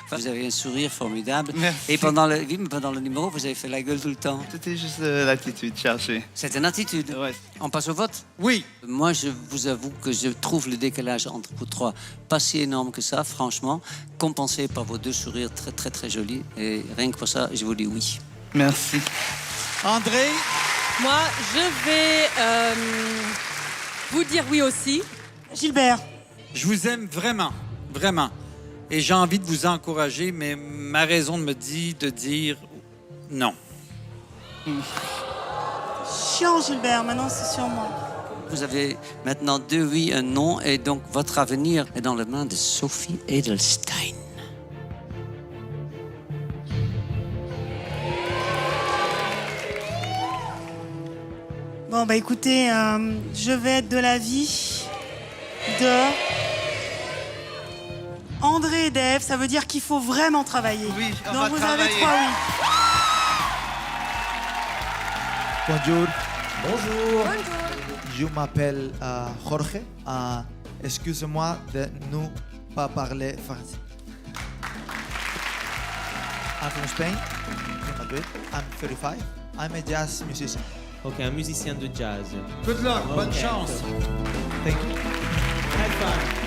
Vous avez un sourire formidable. Merci. Et pendant le numéro, vous avez fait la gueule tout le temps. C'était juste l'attitude cherchée. C'est une attitude. Ouais. On passe au vote? Oui. Moi, je vous avoue que je trouve le décalage entre vous trois pas si énorme que ça, franchement, compensé par vos deux sourires très, très, très jolis. Et rien que pour ça, je vous dis oui. Merci. André? Moi, je vais vous dire oui aussi. Gilbert. Je vous aime vraiment, vraiment. Et j'ai envie de vous encourager, mais ma raison me dit de dire non. Chiant, Gilbert. Maintenant, c'est sur moi. Vous avez maintenant 2 oui, un non, et donc votre avenir est dans les mains de Sophie Edelstein. Bon, bah écoutez, je vais être de l'avis de André et Dave. Ça veut dire qu'il faut vraiment travailler. Oui, on donc va vous travailler. avez 3 oui. Bonjour. Bonjour. Je m'appelle Jorge. Excusez-moi de ne pas parler français. I'm from Spain, from Madrid. I'm 35. I'm a jazz musician. Ok, un musicien de jazz. Good luck, bonne Ok. chance. Thank you. High five.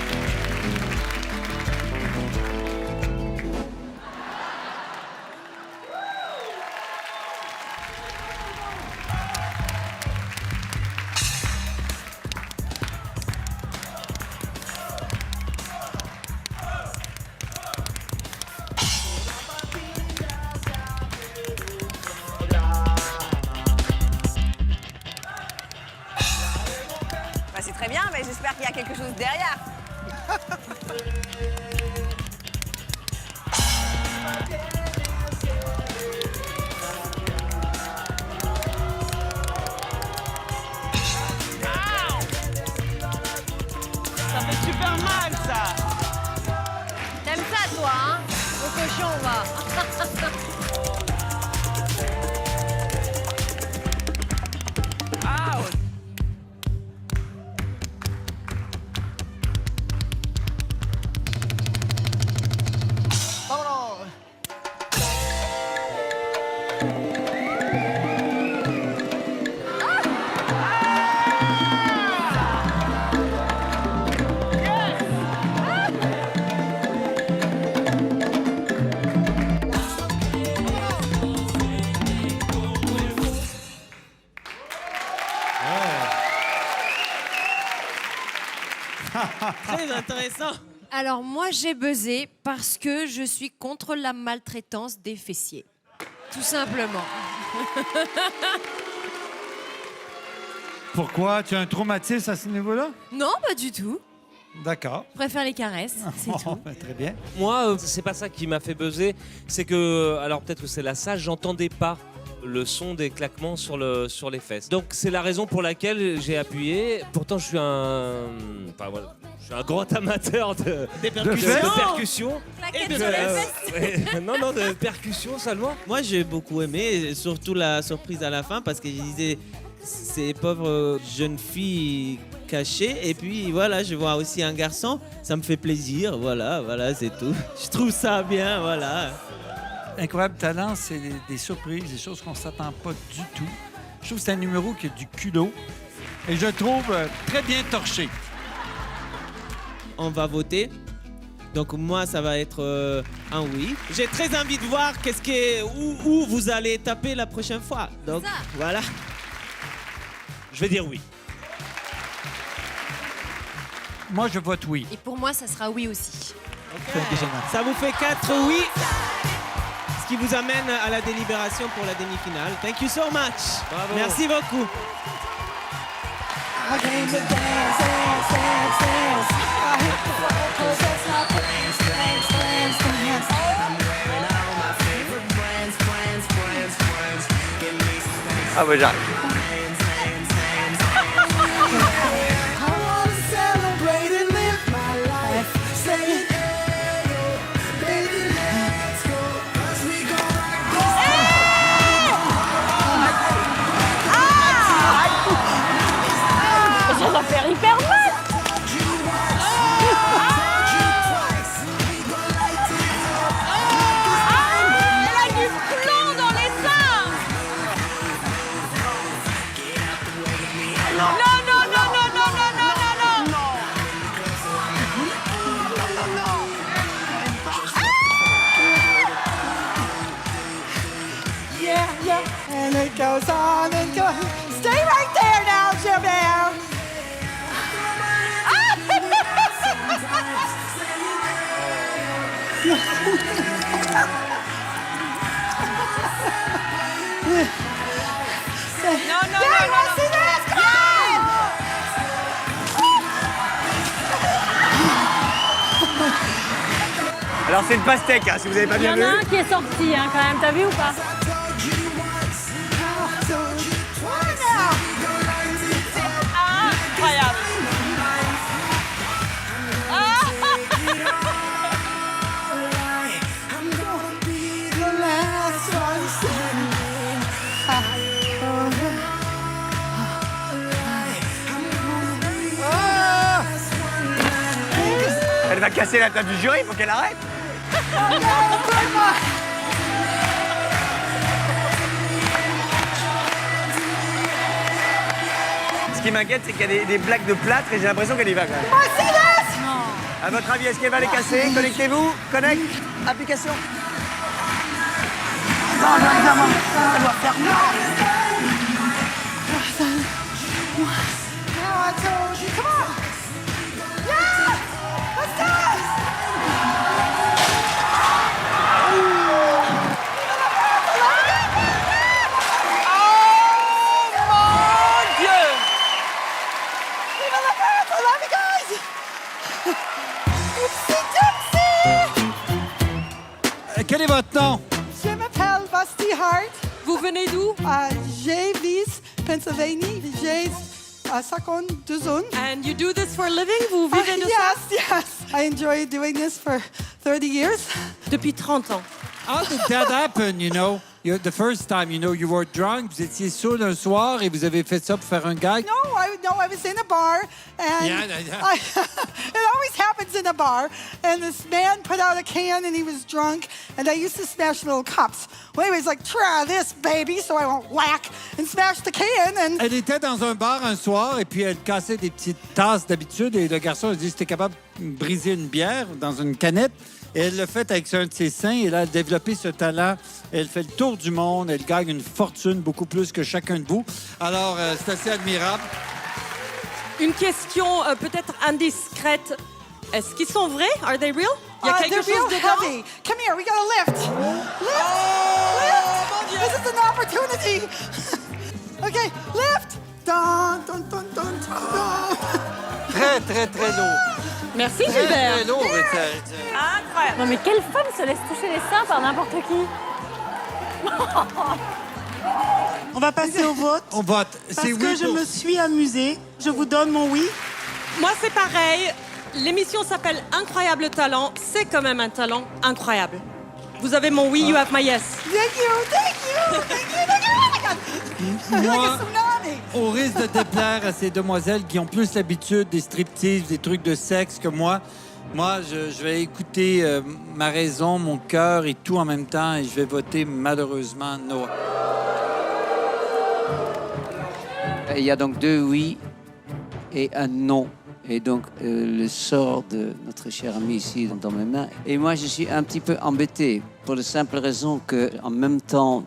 Bah, c'est très bien, mais j'espère qu'il y a quelque chose derrière. Ça fait super mal, ça. T'aimes ça, toi, hein? Au cochon, va. Vámonos. Très intéressant. Alors moi j'ai buzzé parce que je suis contre la maltraitance des fessiers. Tout simplement. Pourquoi? Tu as un traumatisme à ce niveau-là? Non, pas du tout. D'accord. Je préfère les caresses, c'est tout. Très bien. Moi, c'est pas ça qui m'a fait buzzer. C'est que, alors peut-être que c'est la salle, j'entendais pas le son des claquements sur les fesses. Donc c'est la raison pour laquelle j'ai appuyé. Pourtant, je suis un grand amateur de percussion. Claquettes Et sur les fesses. non, de percussion seulement. Moi, j'ai beaucoup aimé, surtout la surprise à la fin, parce que je disais, ces pauvres jeunes filles cachées, et puis voilà, je vois aussi un garçon, ça me fait plaisir, voilà, c'est tout. Je trouve ça bien, voilà. Incroyable talent, c'est des surprises, des choses qu'on ne s'attend pas du tout. Je trouve que c'est un numéro qui a du culot et je le trouve très bien torché. On va voter. Donc moi, ça va être un oui. J'ai très envie de voir où vous allez taper la prochaine fois. Donc voilà. Je vais dire oui. Moi, je vote oui. Et pour moi, ça sera oui aussi. Ça vous fait 4 oui. Ce qui vous amène à la délibération pour la demi-finale. Thank you so much. Bravo. Merci beaucoup. Ah bah j'arrive. Ça va faire hyper mal. yeah, yeah. And it goes on and goes. Stay right there now, Gilbert. No, no, yeah, no, you want to see this? Come Alors c'est une pastèque, hein, si vous n'avez pas Il y bien en vu. a un qui est sorti, hein, quand même. T'as vu ou pas? Incroyable. Elle va casser la table du jury, il faut qu'elle arrête. Ce qui m'inquiète, c'est qu'il y a des blagues de plâtre et j'ai l'impression qu'elle y va quand même. À votre avis, est-ce qu'elle va les casser? Connectez-vous, connect, application. Non, non, évidemment. Elle doit faire mal. Now I told you, come on. Yeah! Let's do it! Vive la fête! I love you guys! Oopsie doopsie! Quel est votre nom? Je m'appelle Basti Hart. Vous venez d'où? J'vis Pennsylvania. J'ai 52 ans. And you do this for a living? Vous vivez de ça? Yes. I enjoy doing this for 30 years. Depuis 30 ans. How did that happen, you know? The first time, you know, you were drunk, vous étiez saoul un soir et vous avez fait ça pour faire un gag? No, I was in a bar, and Yeah. it always happens in a bar. And this man put out a can, and he was drunk, and I used to smash little cups. Well, he was like, "Try this, baby," so I went whack and smashed the can, and Elle était dans un bar un soir et puis elle cassait des petites tasses d'habitude et le garçon a dit si t'es capable de briser une bière dans une canette. Et elle l'a fait avec un de ses seins et là, elle a développé ce talent. Elle fait le tour du monde. Elle gagne une fortune, beaucoup plus que chacun de vous. Alors, c'est assez admirable. Une question peut-être indiscrète. Est-ce qu'ils sont vrais? Are they real? Il y a quelque they're chose real dedans? heavy. Come here, we got a lift. Lift! Lift! This is an opportunity. Okay, lift! Dun, dun, dun, dun, dun. Très, très, très lourd. Merci Très, Gilbert. très lourd. Incroyable. Non mais quelle femme se laisse toucher les seins par n'importe qui? On va passer au vote. On vote. Parce C'est que oui je pour- me suis amusée. Je vous donne mon oui. Moi, c'est pareil. L'émission s'appelle Incroyable Talent. C'est quand même un talent incroyable. Vous avez mon oui, you have my yes. Thank you, thank you, thank you, thank you. Oh my God. Like Moi, a tsunami. au risque de déplaire à ces demoiselles qui ont plus l'habitude des striptease, des trucs de sexe que moi, je vais écouter ma raison, mon cœur et tout en même temps et je vais voter malheureusement Noah. Il y a donc 2 oui et un non. Et donc, le sort de notre cher ami ici dans mes mains. Et moi, je suis un petit peu embêté pour la simple raison que, en même temps,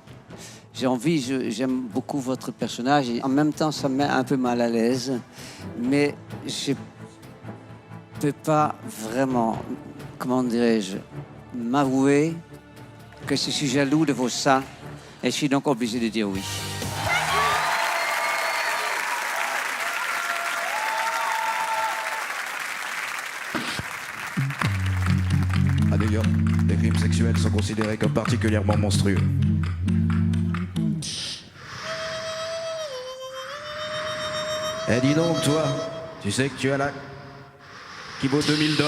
j'aime beaucoup votre personnage et en même temps, ça me met un peu mal à l'aise. Mais je peux pas vraiment, comment dirais-je, m'avouer que je suis jaloux de vos seins et je suis donc obligé de dire oui. À New York, les crimes sexuels sont considérés comme particulièrement monstrueux. Eh dis donc, toi, tu sais que tu as la... qui vaut $2000?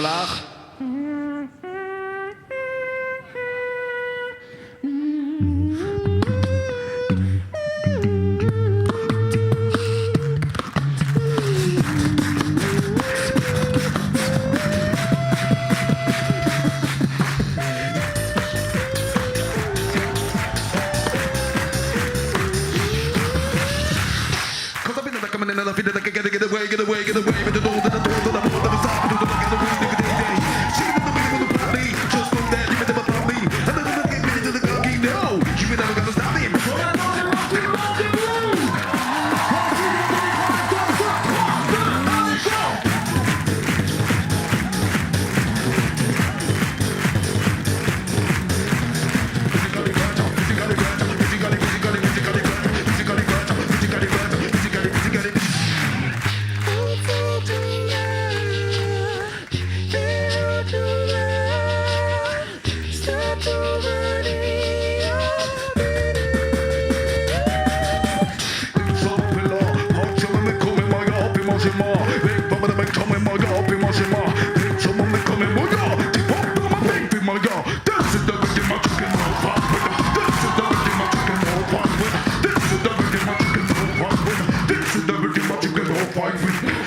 mangez-moi. Big Papa de Big Chum et mon gars, puis mangez-moi. Big Chum, mais comme mon gars. T'es pas dans ma big, puis mon gars. This is the big my chicken, no fuck with it. This is the big my chicken, no fuck with it. This is the big my chicken, no fuck with it. This is the big my chicken, no fuck with it.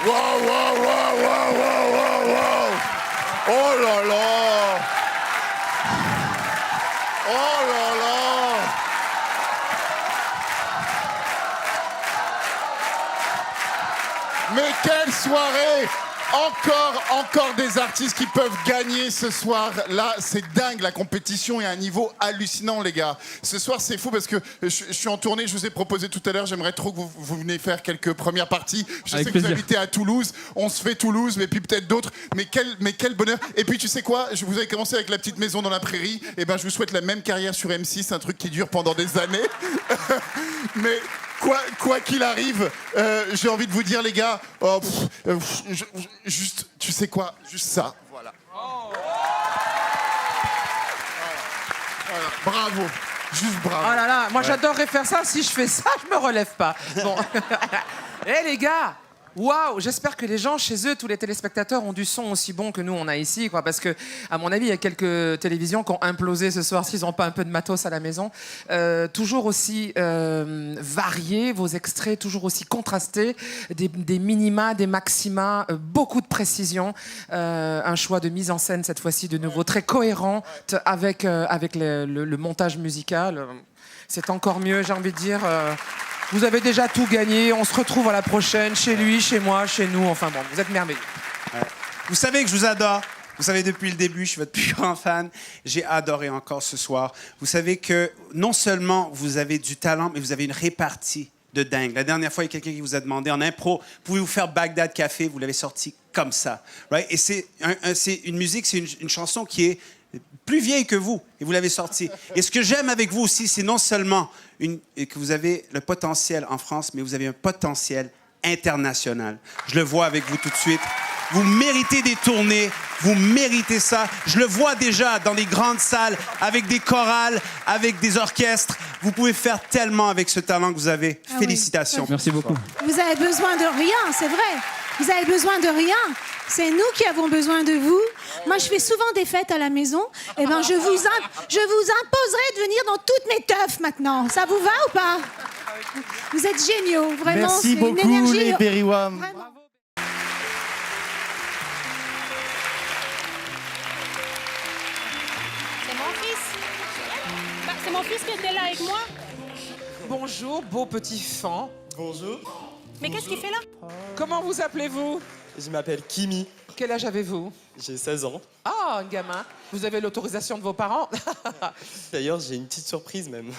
Wow, wow, wow, wow, wow, wow, wow. Oh là là. Oh là là. Mais quelle soirée. Encore des artistes qui peuvent gagner ce soir. Là, c'est dingue, la compétition est à un niveau hallucinant, les gars. Ce soir, c'est fou parce que je suis en tournée, je vous ai proposé tout à l'heure, j'aimerais trop que vous venez faire quelques premières parties. Je sais que vous habitez à Toulouse, on se fait Toulouse, mais puis peut-être d'autres. Mais quel bonheur. Et puis, tu sais quoi, vous avez commencé avec La Petite Maison dans la Prairie. Et ben, je vous souhaite la même carrière sur M6, un truc qui dure pendant des années. Mais... Quoi qu'il arrive, j'ai envie de vous dire, les gars, juste, tu sais quoi, juste ça, voilà. Voilà. Bravo, juste bravo. Oh là là, moi Ouais. j'adorerais faire ça. Si je fais ça, je me relève pas. Bon. Eh les gars, waouh, j'espère que les gens chez eux, tous les téléspectateurs, ont du son aussi bon que nous on a ici, quoi. Parce que, à mon avis, il y a quelques télévisions qui ont implosé ce soir s'ils n'ont pas un peu de matos à la maison. Toujours aussi variés, vos extraits, toujours aussi contrastés, des minima, des maxima, beaucoup de précision, un choix de mise en scène cette fois-ci de nouveau très cohérent avec le montage musical. C'est encore mieux, j'ai envie de dire. Vous avez déjà tout gagné. On se retrouve à la prochaine, chez lui, chez moi, chez nous. Enfin bon, vous êtes merveilleux. Ouais. Vous savez que je vous adore. Vous savez, depuis le début, je suis votre plus grand fan. J'ai adoré encore ce soir. Vous savez que non seulement vous avez du talent, mais vous avez une répartie de dingue. La dernière fois, il y a quelqu'un qui vous a demandé en impro, pouvez-vous faire Bagdad Café? Vous l'avez sorti comme ça. Right? Et c'est une musique, c'est une chanson qui est plus vieille que vous, et vous l'avez sortie. Et ce que j'aime avec vous aussi, c'est non seulement que vous avez le potentiel en France, mais vous avez un potentiel international. Je le vois avec vous tout de suite. Vous méritez des tournées, vous méritez ça. Je le vois déjà dans les grandes salles, avec des chorales, avec des orchestres. Vous pouvez faire tellement avec ce talent que vous avez. Ah Félicitations. oui. Merci beaucoup. Vous avez besoin de rien, c'est vrai. Vous avez besoin de rien. C'est nous qui avons besoin de vous. Moi, je fais souvent des fêtes à la maison. Eh ben, je vous imposerai de venir dans toutes mes teufs maintenant. Ça vous va ou pas? Vous êtes géniaux, vraiment. Merci c'est beaucoup, une énergie. les Berrywam. Vraiment. C'est mon fils. Bah, c'est mon fils qui était là avec moi. Bonjour, beau petit fan. Bonjour. Mais qu'est-ce qu'il fait là? Comment vous appelez-vous? Je m'appelle Kimi. Quel âge avez-vous? J'ai 16 ans. Ah, un gamin. Vous avez l'autorisation de vos parents? D'ailleurs, j'ai une petite surprise même.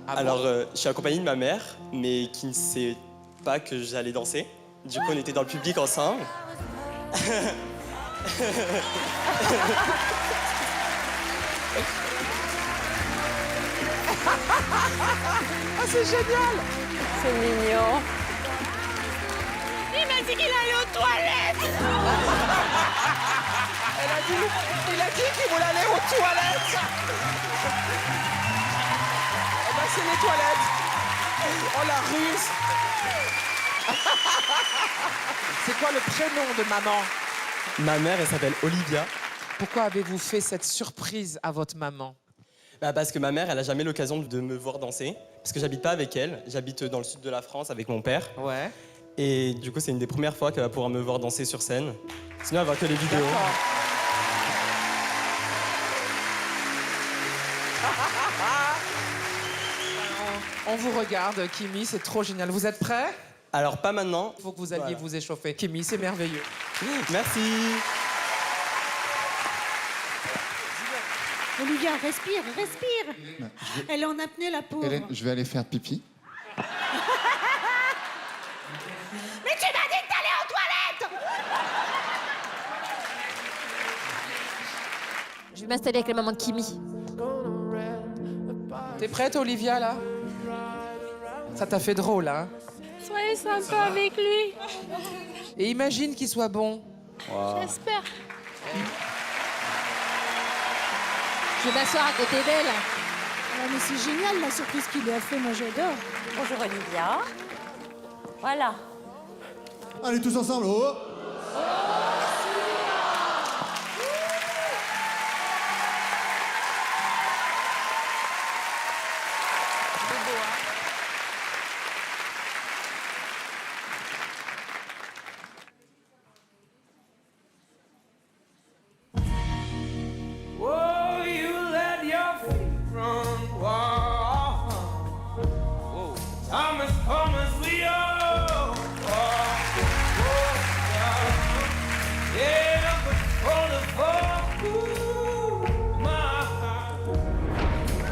Ah Alors, bon? je suis accompagné de ma mère, mais qui ne sait pas que j'allais danser. Du coup, on était dans le public ensemble. Ah, c'est génial! C'est mignon. Il m'a dit qu'il allait aux toilettes. Il a dit qu'il voulait aller aux toilettes. Eh ben, c'est les toilettes. Oh, la ruse. C'est quoi le prénom de maman? Ma mère, elle s'appelle Olivia. Pourquoi avez-vous fait cette surprise à votre maman? Parce que ma mère, elle a jamais l'occasion de me voir danser. Parce que j'habite pas avec elle. J'habite dans le sud de la France avec mon père. Ouais. Et du coup, c'est une des premières fois qu'elle va pouvoir me voir danser sur scène. Sinon, elle va que les vidéos. On vous regarde, Kimi, c'est trop génial. Vous êtes prêts? Alors, pas maintenant. Il faut que vous alliez Voilà. vous échauffer. Kimi, c'est merveilleux. Merci. Olivia, respire, respire. Elle est en apnée, la pauvre. Hélène, je vais aller faire pipi. Mais tu Je vais m'installer avec la maman de Kimi. T'es prête, Olivia, là? Ça t'a fait drôle, hein? Soyez sympa avec lui. Et imagine qu'il soit bon. J'espère. Je vais m'asseoir à côté d'elle. Ah, mais c'est génial la surprise qu'il lui a fait, moi j'adore. Bonjour Olivia. Voilà. Allez, tous ensemble, oh! Whoa, you let your feet run wild. Whoa, Thomas, we all. Yeah, but for the fall, ooh, my heart.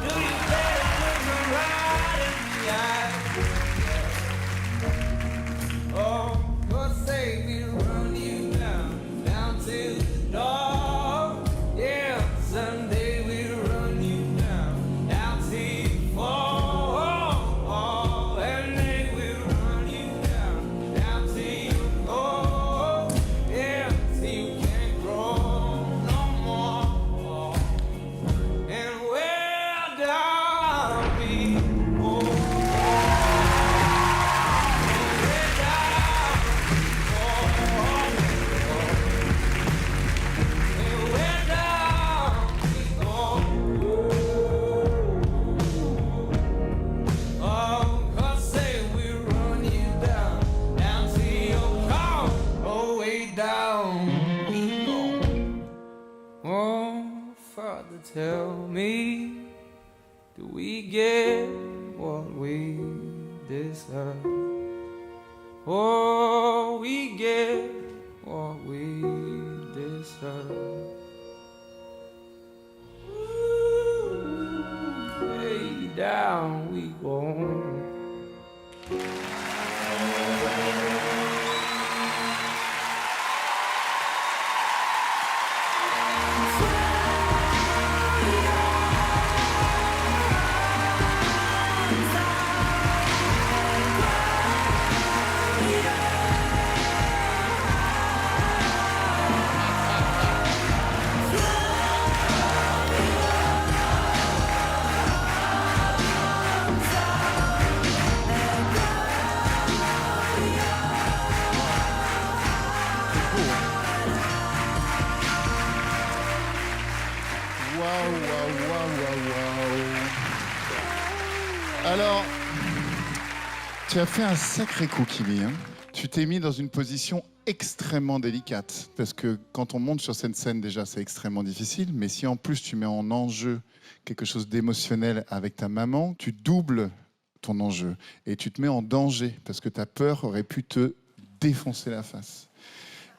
Do you dare look me right in the eye? Oh, God say we run you down to the door. Yeah, someday we run you down till you fall. And then we run you down till you go. Yeah, till you can't grow no more. And where down we go. Where down and where down we go. Oh, 'cause say we run you down till you come, oh, way down we go. Oh, Father, tell me, do we get what we deserve? Oh, we get what we deserve. Way down we go. Waouh, waouh, waouh, waouh, waouh. Alors, tu as fait un sacré coup, Kimi. Hein. Tu t'es mis dans une position extrêmement délicate. Parce que quand on monte sur cette scène, déjà, c'est extrêmement difficile. Mais si en plus tu mets en enjeu quelque chose d'émotionnel avec ta maman, tu doubles ton enjeu. Et tu te mets en danger. Parce que ta peur aurait pu te défoncer la face.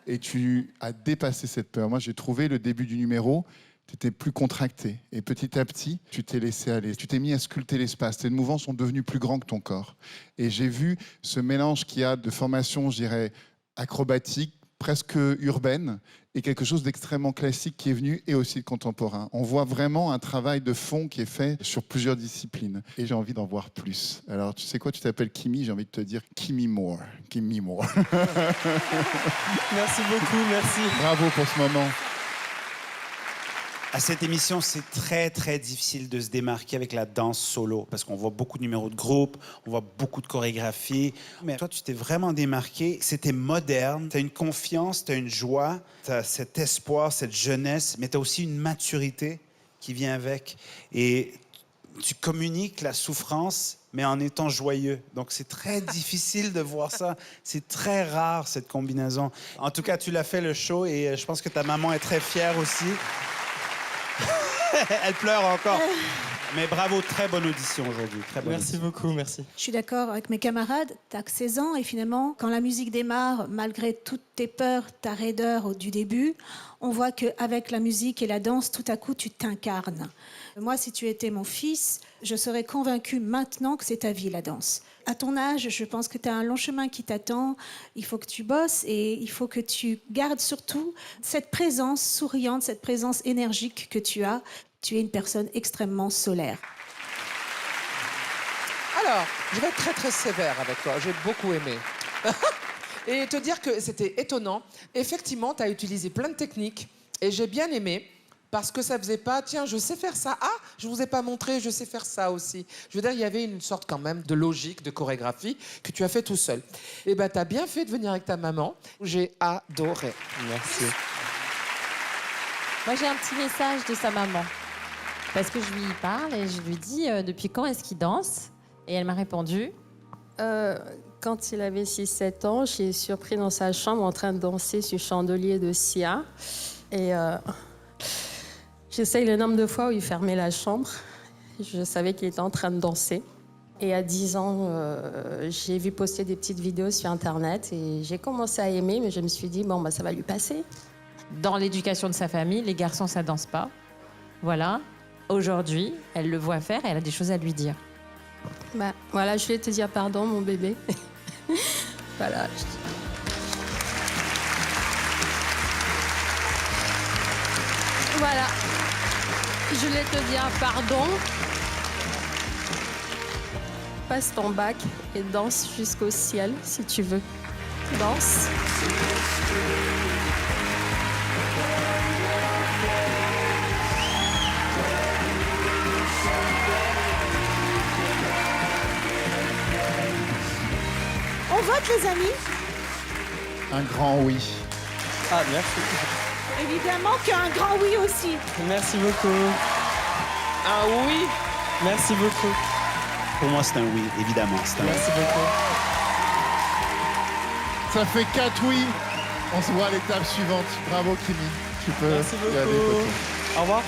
Et tu as dépassé cette peur. Moi, j'ai trouvé le début du numéro, tu étais plus contracté. Et petit à petit, tu t'es laissé aller. Tu t'es mis à sculpter l'espace. Tes mouvements sont devenus plus grands que ton corps. Et j'ai vu ce mélange qu'il y a de formation, je dirais, acrobatique, presque urbaine, et quelque chose d'extrêmement classique qui est venu, et aussi de contemporain. On voit vraiment un travail de fond qui est fait sur plusieurs disciplines. Et j'ai envie d'en voir plus. Alors, tu sais quoi, tu t'appelles Kimi, j'ai envie de te dire Kimi More. Kimi More. Merci beaucoup, merci. Bravo pour ce moment. À cette émission, c'est très, très difficile de se démarquer avec la danse solo parce qu'on voit beaucoup de numéros de groupe, on voit beaucoup de chorégraphies. Mais toi, tu t'es vraiment démarqué. C'était moderne. Tu as une confiance, tu as une joie, tu as cet espoir, cette jeunesse, mais tu as aussi une maturité qui vient avec. Et tu communiques la souffrance, mais en étant joyeux. Donc, c'est très difficile de voir ça. C'est très rare, cette combinaison. En tout cas, tu l'as fait, le show, et je pense que ta maman est très fière aussi. Elle pleure encore. Mais bravo, très bonne audition aujourd'hui. Très bonne Merci audition. beaucoup, merci. Je suis d'accord avec mes camarades, t'as que 16 ans et finalement, quand la musique démarre, malgré toutes tes peurs, ta raideur du début, on voit qu'avec la musique et la danse, tout à coup, tu t'incarnes. Moi, si tu étais mon fils, je serais convaincue maintenant que c'est ta vie, la danse. À ton âge, je pense que tu as un long chemin qui t'attend. Il faut que tu bosses et il faut que tu gardes surtout cette présence souriante, cette présence énergique que tu as. Tu es une personne extrêmement solaire. Alors, je vais être très très sévère avec toi. J'ai beaucoup aimé. Et te dire que c'était étonnant. Effectivement, tu as utilisé plein de techniques et j'ai bien aimé parce que ça faisait pas, tiens, je sais faire ça. Ah, je vous ai pas montré, je sais faire ça aussi. Je veux dire, il y avait une sorte quand même de logique, de chorégraphie que tu as fait tout seul. Et ben, tu as bien fait de venir avec ta maman. J'ai adoré. Merci. Moi, j'ai un petit message de sa maman. Parce que je lui parle et je lui dis depuis quand est-ce qu'il danse? Et elle m'a répondu Quand il avait 6-7 ans, j'ai surpris dans sa chambre en train de danser sur le chandelier de Sia. Et j'essaye le nombre de fois où il fermait la chambre. Je savais qu'il était en train de danser. Et à 10 ans, j'ai vu poster des petites vidéos sur Internet et j'ai commencé à aimer, mais je me suis dit, bon, bah, ça va lui passer. dans l'éducation de sa famille, les garçons, ça danse pas. Voilà. Aujourd'hui, elle le voit faire et elle a des choses à lui dire. Bah, voilà, je vais te dire pardon, mon bébé. Voilà. Voilà. Je voulais te dire pardon. Passe ton bac et danse jusqu'au ciel, si tu veux. Danse. On vote, les amis? Un grand oui. Ah, merci. Évidemment qu'un grand oui aussi. Merci beaucoup. Ah oui? Merci beaucoup. Pour moi, c'est un oui, évidemment. C'est un Merci beaucoup. Ça fait 4 oui. On se voit à l'étape suivante. Bravo, Kimi. Tu peux Merci y aller, beaucoup. poteau. Au revoir.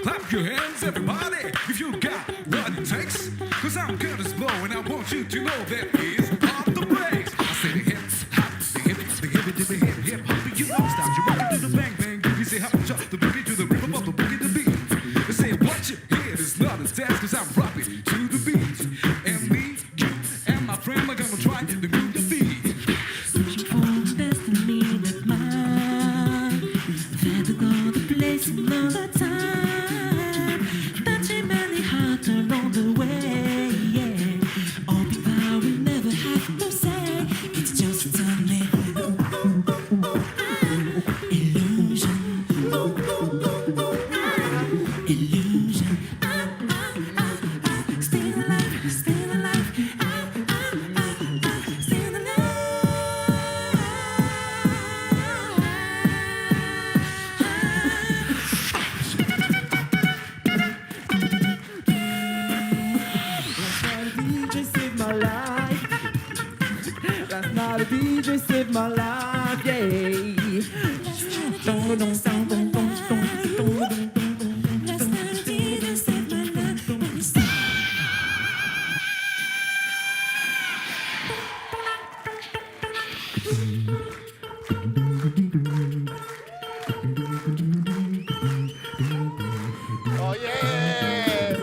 Clap your hands, everybody, if you got what it takes. Cause I'm Curtis Blow, and I want you to know that it's off the brakes. I say the hips, hop, the hips, the hip, the hip, hip, hop, you don't stop. You rock it to the bang, bang, boogie, say hop, chop, the boogie to the rhythm of the boogie, the beat. They say what you hear is not a test, cause I'm rocking to the beat. And me, you, and my friend are gonna try to move the beat. Searching for the destiny that mine. Had to go the place another time. Touching many hearts along the way. Yeah. All the power we never have to say. It's just a tummy. Illusion. Illusion. Still alive, still alive. Still alive. DJ saved my life. Last night a DJ saved my life, yeah. Dong, dong, dong, dong, dong, dong, dong, dong, dong. Last night a DJ saved my life. When you said Oh yeah!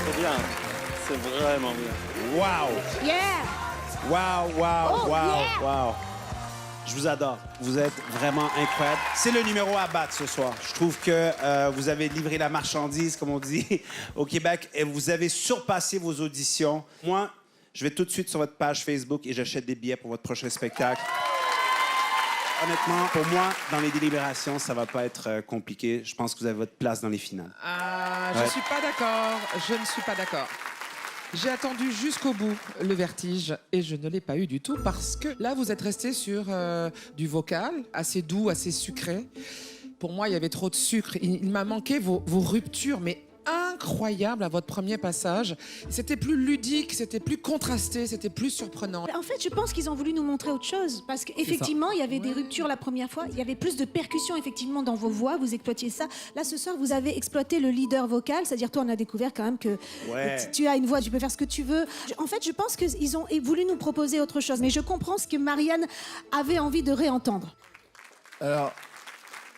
C'est bien. C'est vraiment bien. Wow! Yeah! Wow, wow, Oh, wow, yeah! wow. Je vous adore. Vous êtes vraiment incroyable. C'est le numéro à battre ce soir. Je trouve que vous avez livré la marchandise, comme on dit, au Québec, et vous avez surpassé vos auditions. Moi, je vais tout de suite sur votre page Facebook et j'achète des billets pour votre prochain spectacle. honnêtement, pour moi, dans les délibérations, ça va pas être compliqué. Je pense que vous avez votre place dans les finales. Ah, je Ouais. ne suis pas d'accord. Je ne suis pas d'accord. J'ai attendu jusqu'au bout le vertige et je ne l'ai pas eu du tout parce que là, vous êtes resté sur du vocal, assez doux, assez sucré. Pour moi, il y avait trop de sucre. Il m'a manqué vos ruptures, mais incroyables à votre premier passage. C'était plus ludique, c'était plus contrasté, c'était plus surprenant. En fait, je pense qu'ils ont voulu nous montrer autre chose. Parce qu'effectivement, il y avait des ruptures la première fois. Il y avait plus de percussions, effectivement, dans vos voix. Vous exploitiez ça. Là, ce soir, vous avez exploité le leader vocal. C'est-à-dire, toi, on a découvert quand même que tu as une voix, tu peux faire ce que tu veux. En fait, je pense qu'ils ont voulu nous proposer autre chose. Mais je comprends ce que Marianne avait envie de réentendre. Alors,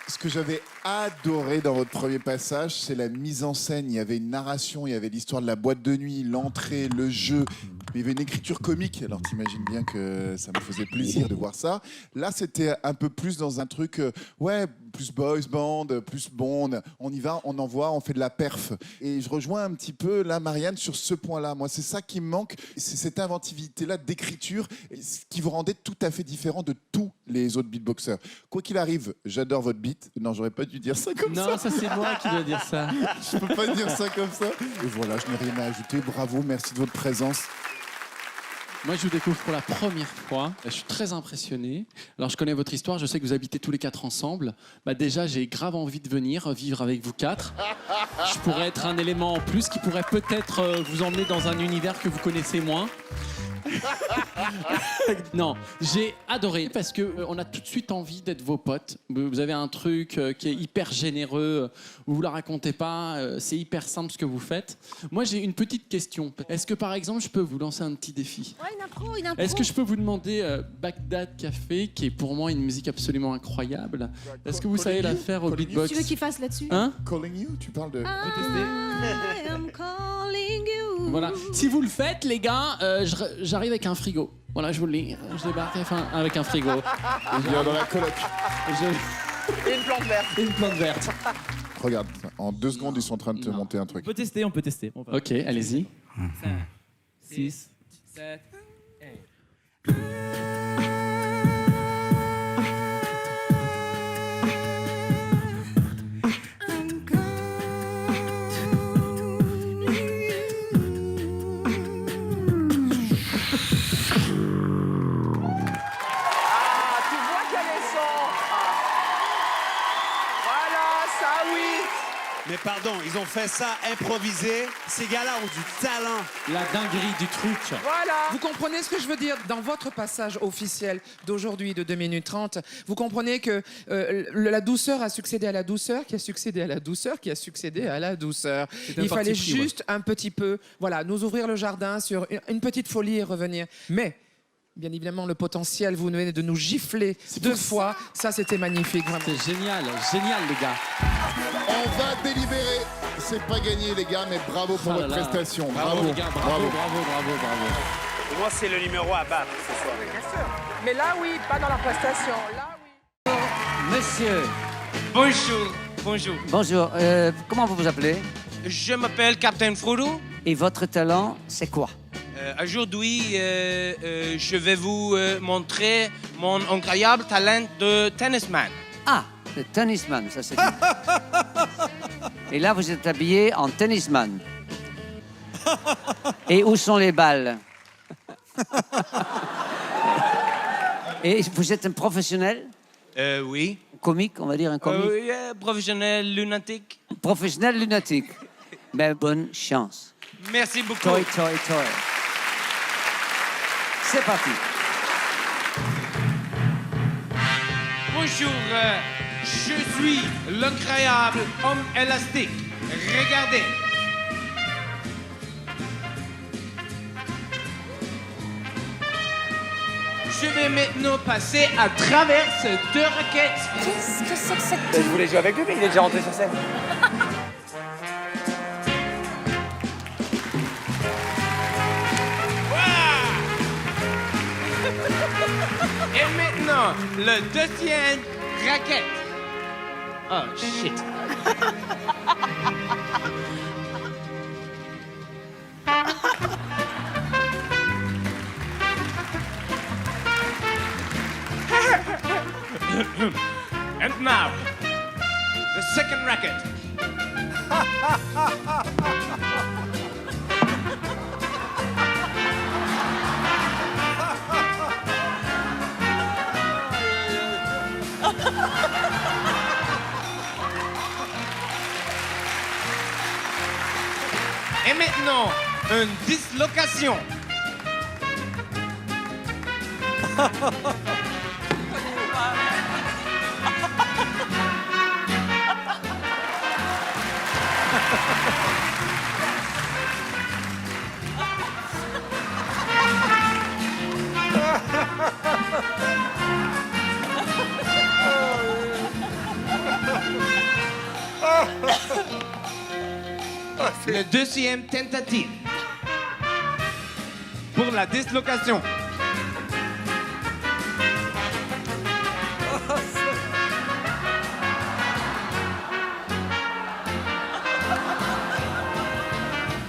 ce que j'avais adoré dans votre premier passage, c'est la mise en scène. Il y avait une narration, il y avait l'histoire de la boîte de nuit, l'entrée, le jeu. Il y avait une écriture comique. Alors t'imagines bien que ça me faisait plaisir de voir ça. Là, c'était un peu plus dans un truc, plus boys band, plus bon, on y va, on envoie, on fait de la perf. Et je rejoins un petit peu là, Marianne, sur ce point-là. Moi, c'est ça qui me manque, c'est cette inventivité-là d'écriture, ce qui vous rendait tout à fait différent de tous les autres beatboxers. Quoi qu'il arrive, j'adore votre beat. Non, j'aurais pas dû dire ça comme ça. Non, ça c'est moi qui dois dire ça. Je peux pas dire ça comme ça. Et voilà, je n'ai rien à ajouter. Bravo, merci de votre présence. Moi, je vous découvre pour la première fois. Je suis très impressionné. Alors, je connais votre histoire. Je sais que vous habitez tous les 4 ensemble. Déjà, j'ai grave envie de venir vivre avec vous 4. Je pourrais être un élément en plus qui pourrait peut-être vous emmener dans un univers que vous connaissez moins. Non, j'ai adoré parce que on a tout de suite envie d'être vos potes. Vous avez un truc qui est hyper généreux. Vous la racontez pas. C'est hyper simple ce que vous faites. Moi, j'ai une petite question. Est-ce que par exemple, je peux vous lancer un petit défi? Ouais, une impro. Est-ce que je peux vous demander Bagdad Café, qui est pour moi une musique absolument incroyable. Est-ce que vous savez la faire au beatbox? Tu veux qu'il fasse là-dessus? Hein? Calling you, tu parles de... I am calling you. Voilà. Si vous le faites, les gars, j'arrive avec un frigo. Voilà, je vous le dis. Je débarque avec un frigo. Il vient dans la coloc. Et une plante verte. Une plante verte. Regarde, en 2 secondes, ils sont en train de te monter un truc. On peut tester. Ok, allez-y. 5, 6, 7, Mais pardon, ils ont fait ça improvisé. Ces gars-là ont du talent. La dinguerie du truc. Voilà. Vous comprenez ce que je veux dire? Dans votre passage officiel d'aujourd'hui, de 2 minutes 30, vous comprenez que la douceur a succédé à la douceur, qui a succédé à la douceur, qui a succédé à la douceur. Il fallait juste un petit peu, voilà, nous ouvrir le jardin sur une petite folie et revenir. Mais... bien évidemment, le potentiel, vous venez de nous gifler 2 fois. Ça, c'était magnifique, vraiment. C'est génial, les gars. On va délibérer. C'est pas gagné, les gars, mais bravo pour votre prestation. Bravo, les gars, bravo. Pour moi, c'est le numéro à battre ce soir. Bien sûr. Mais là, oui, pas dans la prestation. Là, oui. Monsieur. Bonjour. Bonjour. Bonjour. Comment vous vous appelez? Je m'appelle Captain Frodo. Et votre talent, c'est quoi? Aujourd'hui, je vais vous montrer mon incroyable talent de tennisman. Ah, le tennisman, ça c'est bien. Et là, vous êtes habillé en tennisman. Et où sont les balles? Et vous êtes un professionnel? Oui. Comique, on va dire un comique? Oui, professionnel lunatique. Professionnel lunatique. Mais bonne chance. Merci beaucoup. Toi. C'est parti. Bonjour, je suis l'incroyable homme élastique. Regardez. Je vais maintenant passer à travers ces 2 raquettes. Qu'est-ce que c'est que cette... Je voulais jouer avec lui, mais il est déjà rentré sur scène. Et maintenant, le 2e raquette. Oh, shit. Et maintenant, une dislocation. Le deuxième tentative pour la dislocation.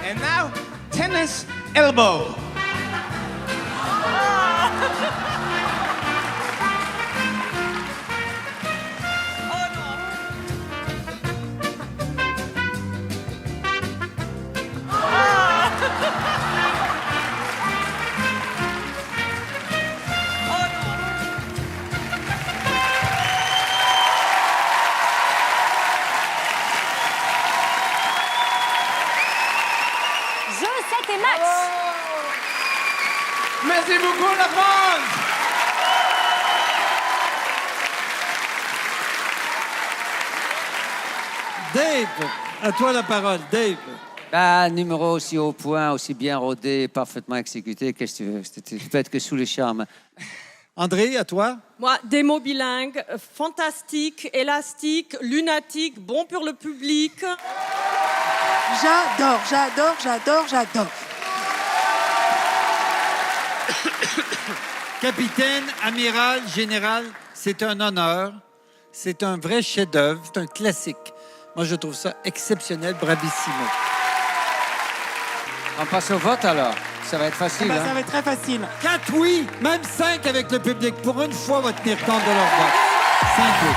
And now, tennis elbow. Et Max. Merci beaucoup, la France. Dave, à toi la parole. Dave. Bah, numéro aussi au point, aussi bien rodé, parfaitement exécuté. Qu'est-ce que tu veux? C'était peut-être que sous le charme. André, à toi. Moi, des mots bilingues, fantastique, élastique, lunatique, bon pour le public. J'adore, j'adore, j'adore, j'adore. Capitaine, amiral, général, c'est un honneur. C'est un vrai chef-d'œuvre. C'est un classique. Moi, je trouve ça exceptionnel, bravissimo. On passe au vote alors. Ça va être facile. Ça va être très facile. 4 oui, même 5 avec le public. Pour une fois, on va tenir compte de leur vote. 5 oui.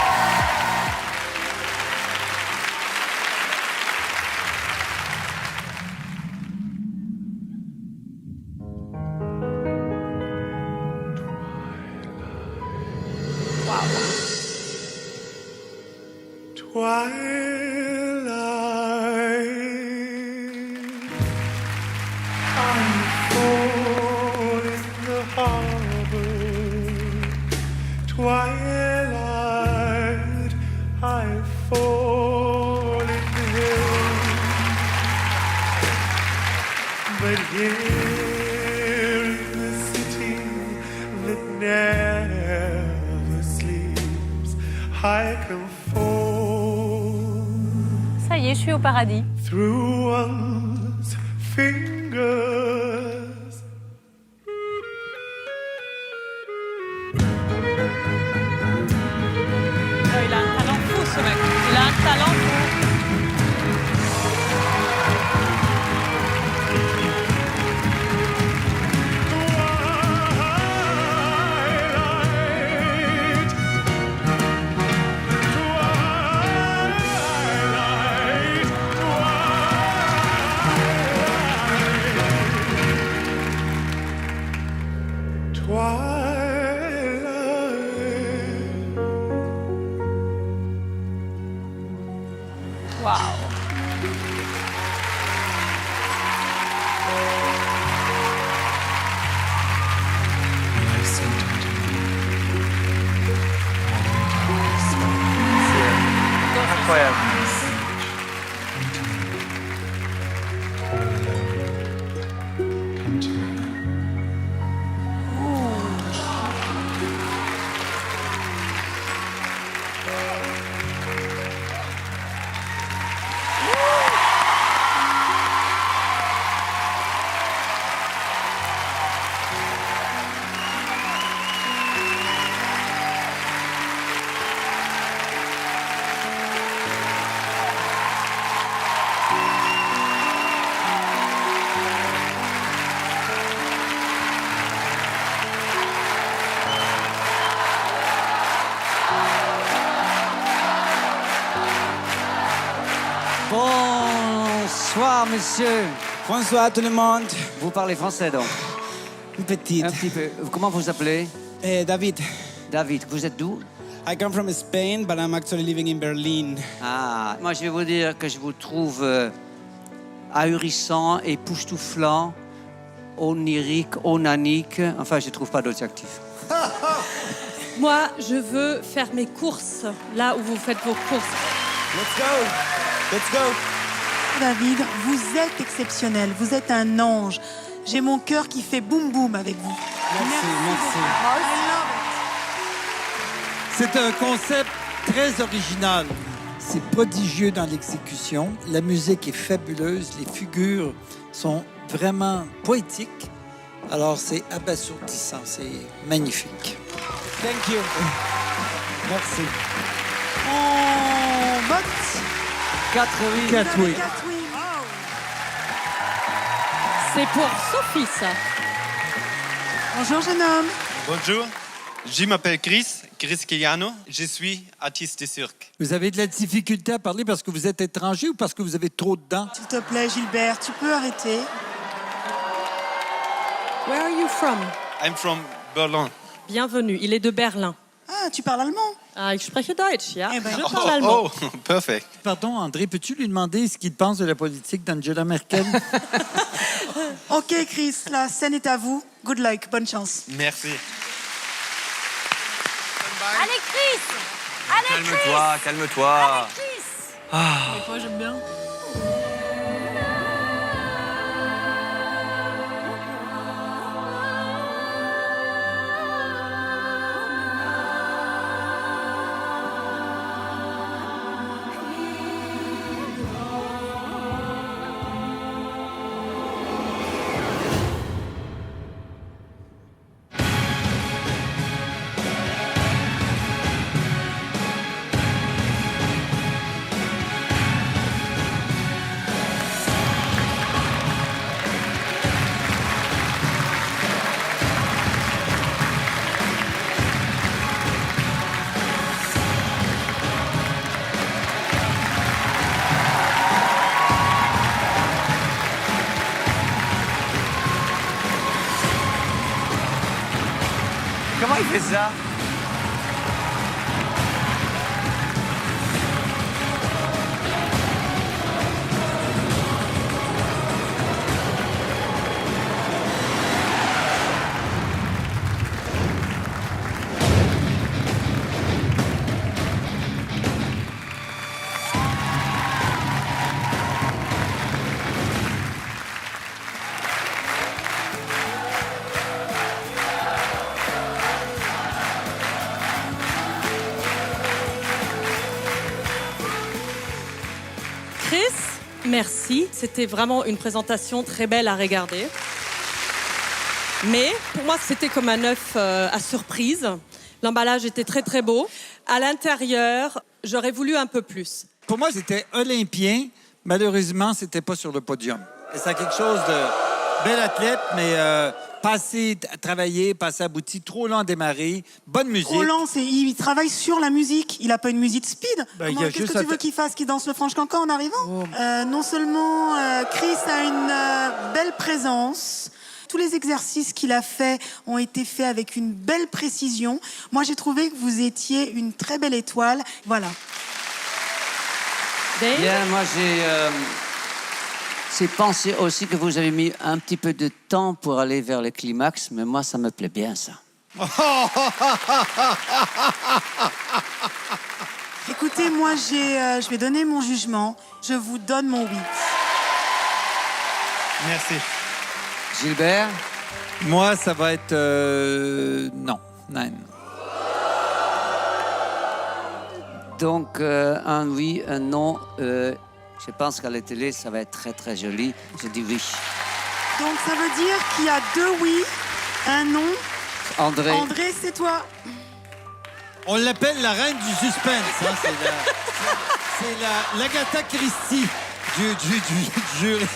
Twilight, I fall in hell. But here in the city that never sleeps, I can fall Ça y est, je suis au paradis. through one's fingers. Il a un talent fou, ce mec. Il a un talent fou. Wow. Incroyable. Bonsoir, monsieur. Bonsoir tout le monde. Vous parlez français, donc? Une petite. Un petit peu. Comment vous appelez? David. David, vous êtes d'où? I come from Spain, but I'm actually living in Berlin. Ah, moi je vais vous dire que je vous trouve ahurissant, époustouflant, onirique, onanique. Enfin, je ne trouve pas d'autres adjectifs. Moi, je veux faire mes courses là où vous faites vos courses. Let's go. Let's go. David, vous êtes exceptionnel. Vous êtes un ange. J'ai mon cœur qui fait boum boum avec vous. Merci. C'est un concept très original. C'est prodigieux dans l'exécution. La musique est fabuleuse. Les figures sont vraiment poétiques. Alors, c'est abasourdissant. C'est magnifique. Thank you. Merci. On vote. 4 oui. 4 oui. C'est pour Sophie, ça. Bonjour, jeune homme. Bonjour, je m'appelle Chris Kiliano. Je suis artiste de cirque. Vous avez de la difficulté à parler parce que vous êtes étranger ou parce que vous avez trop de dents? S'il te plaît, Gilbert, tu peux arrêter. Where are you from? I'm from Berlin. Bienvenue, il est de Berlin. Ah, tu parles allemand? Ah, ich spreche Deutsch, ja. Eh ben, Je parle allemand. Oh, perfect. Pardon, André, peux-tu lui demander ce qu'il pense de la politique d'Angela Merkel? Ok, Chris, la scène est à vous. Good luck, bonne chance. Merci. Allez, Chris! Allez, Chris! Calme-toi, calme-toi. Allez, Chris! Des fois, j'aime bien. Comment il fait ça? Chris, merci. C'était vraiment une présentation très belle à regarder. Mais pour moi, c'était comme un œuf à surprise. L'emballage était très, très beau. À l'intérieur, j'aurais voulu un peu plus. Pour moi, c'était olympien. Malheureusement, c'était pas sur le podium. Et c'est quelque chose de bel athlète, mais pas assez travaillé, pas assez abouti, trop lent à démarrer. Bonne musique. Roland, il travaille sur la musique. Il a pas une musique speed. Ben, il y a Qu'est-ce juste que tu veux qu'il fasse? Qu'il danse le Franche Cancan en arrivant? Non seulement Chris a une belle présence, tous les exercices qu'il a faits ont été faits avec une belle précision. Moi, j'ai trouvé que vous étiez une très belle étoile. Voilà. Bien, moi j'ai pensé aussi que vous avez mis un petit peu de temps pour aller vers le climax, mais moi ça me plaît bien ça. Écoutez, moi, je vais donner mon jugement. Je vous donne mon 8. Merci. Gilbert? Moi, ça va être... non, 9. Donc, un oui, un non. Je pense qu'à la télé, ça va être très, très joli. Je dis oui. Donc, ça veut dire qu'il y a 2 oui, un non. André. André, c'est toi. On l'appelle la reine du suspense. Hein, c'est l'Agatha Christie du jury.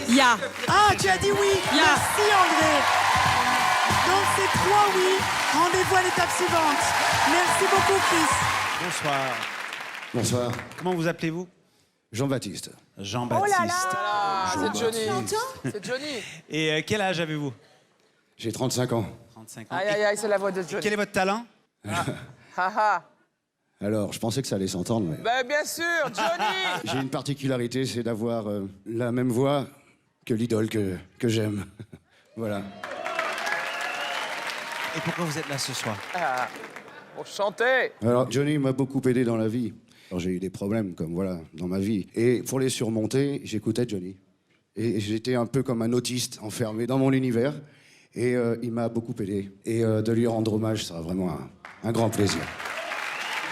Ya. Ah, tu as dit oui. Ya. Merci, André. Donc, c'est 3 oui. Rendez-vous à l'étape suivante. Merci beaucoup, Chris. Bonsoir. Bonsoir. Comment vous appelez-vous? Jean-Baptiste. Jean-Baptiste. Oh là là. C'est Johnny. C'est Johnny. Et quel âge avez-vous? J'ai 35 ans. 35 ans. Aïe, aïe, aïe, c'est la voix de Johnny. Quel est votre talent? Haha. Alors, je pensais que ça allait s'entendre, mais... Ben bien sûr, Johnny. J'ai une particularité, c'est d'avoir la même voix que l'idole que j'aime. Voilà. Et pourquoi vous êtes là ce soir? Ah, pour chanter. Alors, Johnny m'a beaucoup aidé dans la vie. Alors, j'ai eu des problèmes, comme voilà, dans ma vie. Et pour les surmonter, j'écoutais Johnny. Et j'étais un peu comme un autiste, enfermé dans mon univers. Et il m'a beaucoup aidé. Et de lui rendre hommage sera vraiment un grand plaisir.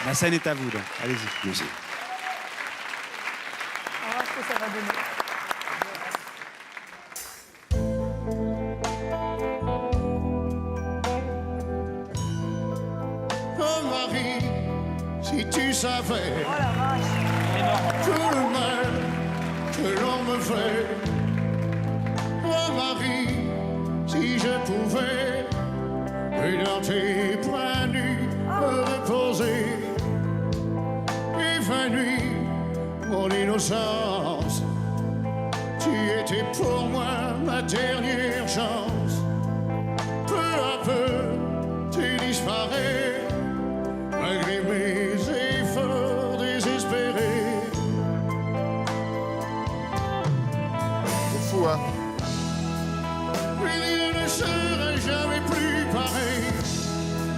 La scène est à vous, donc. Allez-y. Merci. On va voir ce que ça va donner. Oh Marie, si tu savais Oh la vache. tout le mal que l'on me fait. Oh Marie, si je pouvais et dans tes bras nus me reposer, évanouir mon innocence. Tu étais pour moi ma dernière chance. Peu à peu, tu disparais, malgré mes efforts désespérés. C'est fou, hein? Il ne serait jamais plus pareil.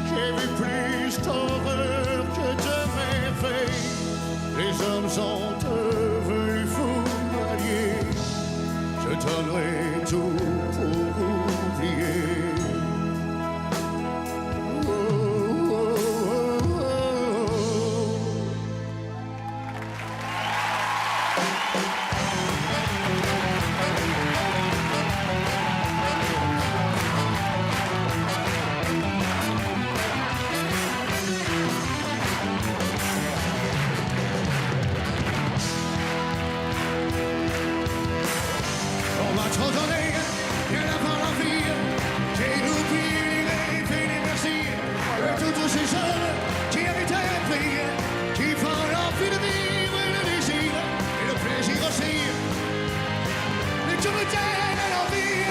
J'ai vu plus d'horreur que de merveilles. Les hommes sont devenus fous alliés. Je donnerai tout pour oublier. Oh, oh, oh, oh. On m'a trop donné, rien à part la vie. J'ai oublié les rêves et les merci de tous ces jeunes qui avaient appris, qui font l'envie de vivre et le désir et le plaisir aussi. Mais tu me donnes l'envie,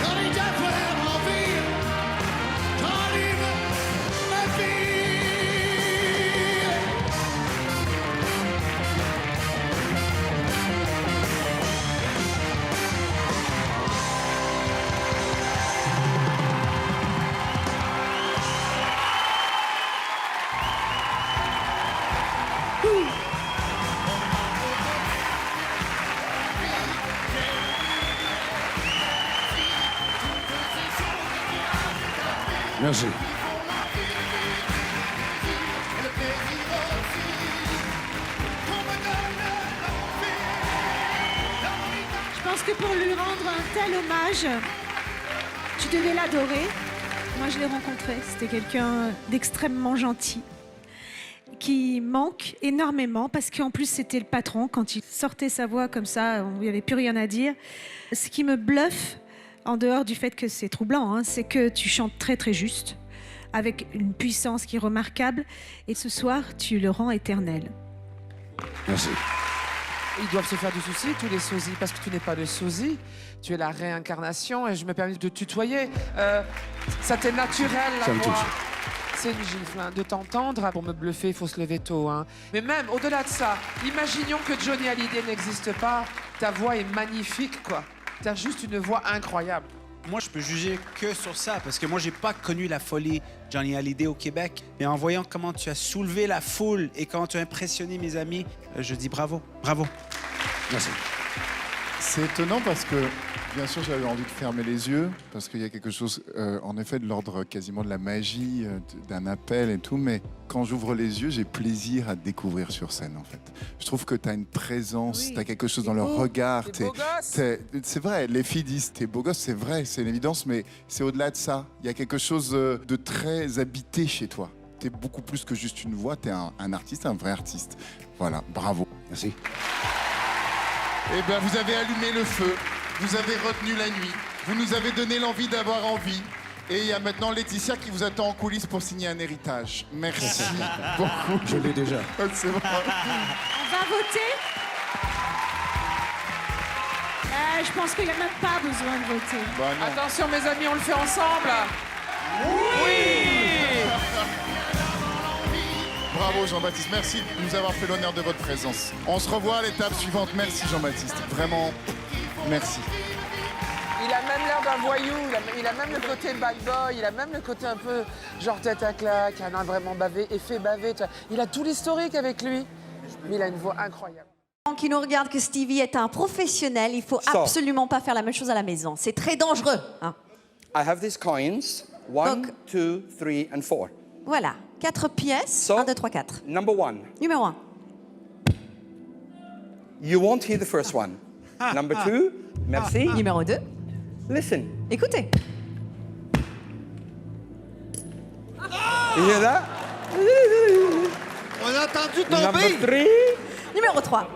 l'envie d'avoir envie, t'enlève ma vie. Merci. Je pense que pour lui rendre un tel hommage, tu devais l'adorer. Moi, je l'ai rencontré. C'était quelqu'un d'extrêmement gentil, qui manque énormément parce qu'en plus, c'était le patron. Quand il sortait sa voix comme ça, il n'y avait plus rien à dire. Ce qui me bluffe, en dehors du fait que c'est troublant, hein, c'est que tu chantes très très juste, avec une puissance qui est remarquable. Et ce soir, tu le rends éternel. Merci. Ils doivent se faire du souci, tous les sosies, parce que tu n'es pas le sosie, tu es la réincarnation, et je me permets de te tutoyer. Ça t'est naturel, la Ça me voix. touche. C'est une gifle, hein. De t'entendre, pour me bluffer, il faut se lever tôt. Hein. Mais même, au-delà de ça, imaginons que Johnny Hallyday n'existe pas, ta voix est magnifique, quoi. T'as juste une voix incroyable. Moi, je peux juger que sur ça, parce que moi, j'ai pas connu la folie Johnny Hallyday au Québec. Mais en voyant comment tu as soulevé la foule et comment tu as impressionné mes amis, je dis bravo, bravo. Merci. C'est étonnant parce que, bien sûr, j'avais envie de fermer les yeux, parce qu'il y a quelque chose, en effet, de l'ordre quasiment de la magie, d'un appel et tout, mais quand j'ouvre les yeux, j'ai plaisir à te découvrir sur scène, en fait. Je trouve que tu as une présence, tu as quelque chose dans le regard. T'es beau gosse. C'est vrai, les filles disent t'es beau gosse, c'est vrai, c'est une évidence, mais c'est au-delà de ça. Il y a quelque chose de très habité chez toi. T'es beaucoup plus que juste une voix, t'es un artiste, un vrai artiste. Voilà, bravo. Merci. Eh bien, vous avez allumé le feu, vous avez retenu la nuit, vous nous avez donné l'envie d'avoir envie. Et il y a maintenant Laetitia qui vous attend en coulisses pour signer un héritage. Merci beaucoup. Je l'ai déjà. C'est bon. On va voter. Je pense qu'il n'y a même pas besoin de voter. Bah non. Attention, mes amis, on le fait ensemble. Oui. Bravo Jean-Baptiste, merci de nous avoir fait l'honneur de votre présence. On se revoit à l'étape suivante. Merci Jean-Baptiste, vraiment, merci. Il a même l'air d'un voyou, il a même le côté bad boy, il a même le côté un peu genre tête à claque, il a vraiment bavé et fait baver. Tu vois. Il a tout l'historique avec lui, mais il a une voix incroyable. Qui nous regarde que Stevie est un professionnel, il faut So. absolument pas faire la même chose à la maison. C'est très dangereux. Hein. I have these coins. 1, 2, 3, and 4. Voilà, 4 pièces. 1, 2, 3, 4. Number 1. Numéro 1. You won't hear the first one. Number 2. Merci. Numéro 2. Listen. Écoutez. You hear that? On a entendu Number tomber. 3. Numéro 3.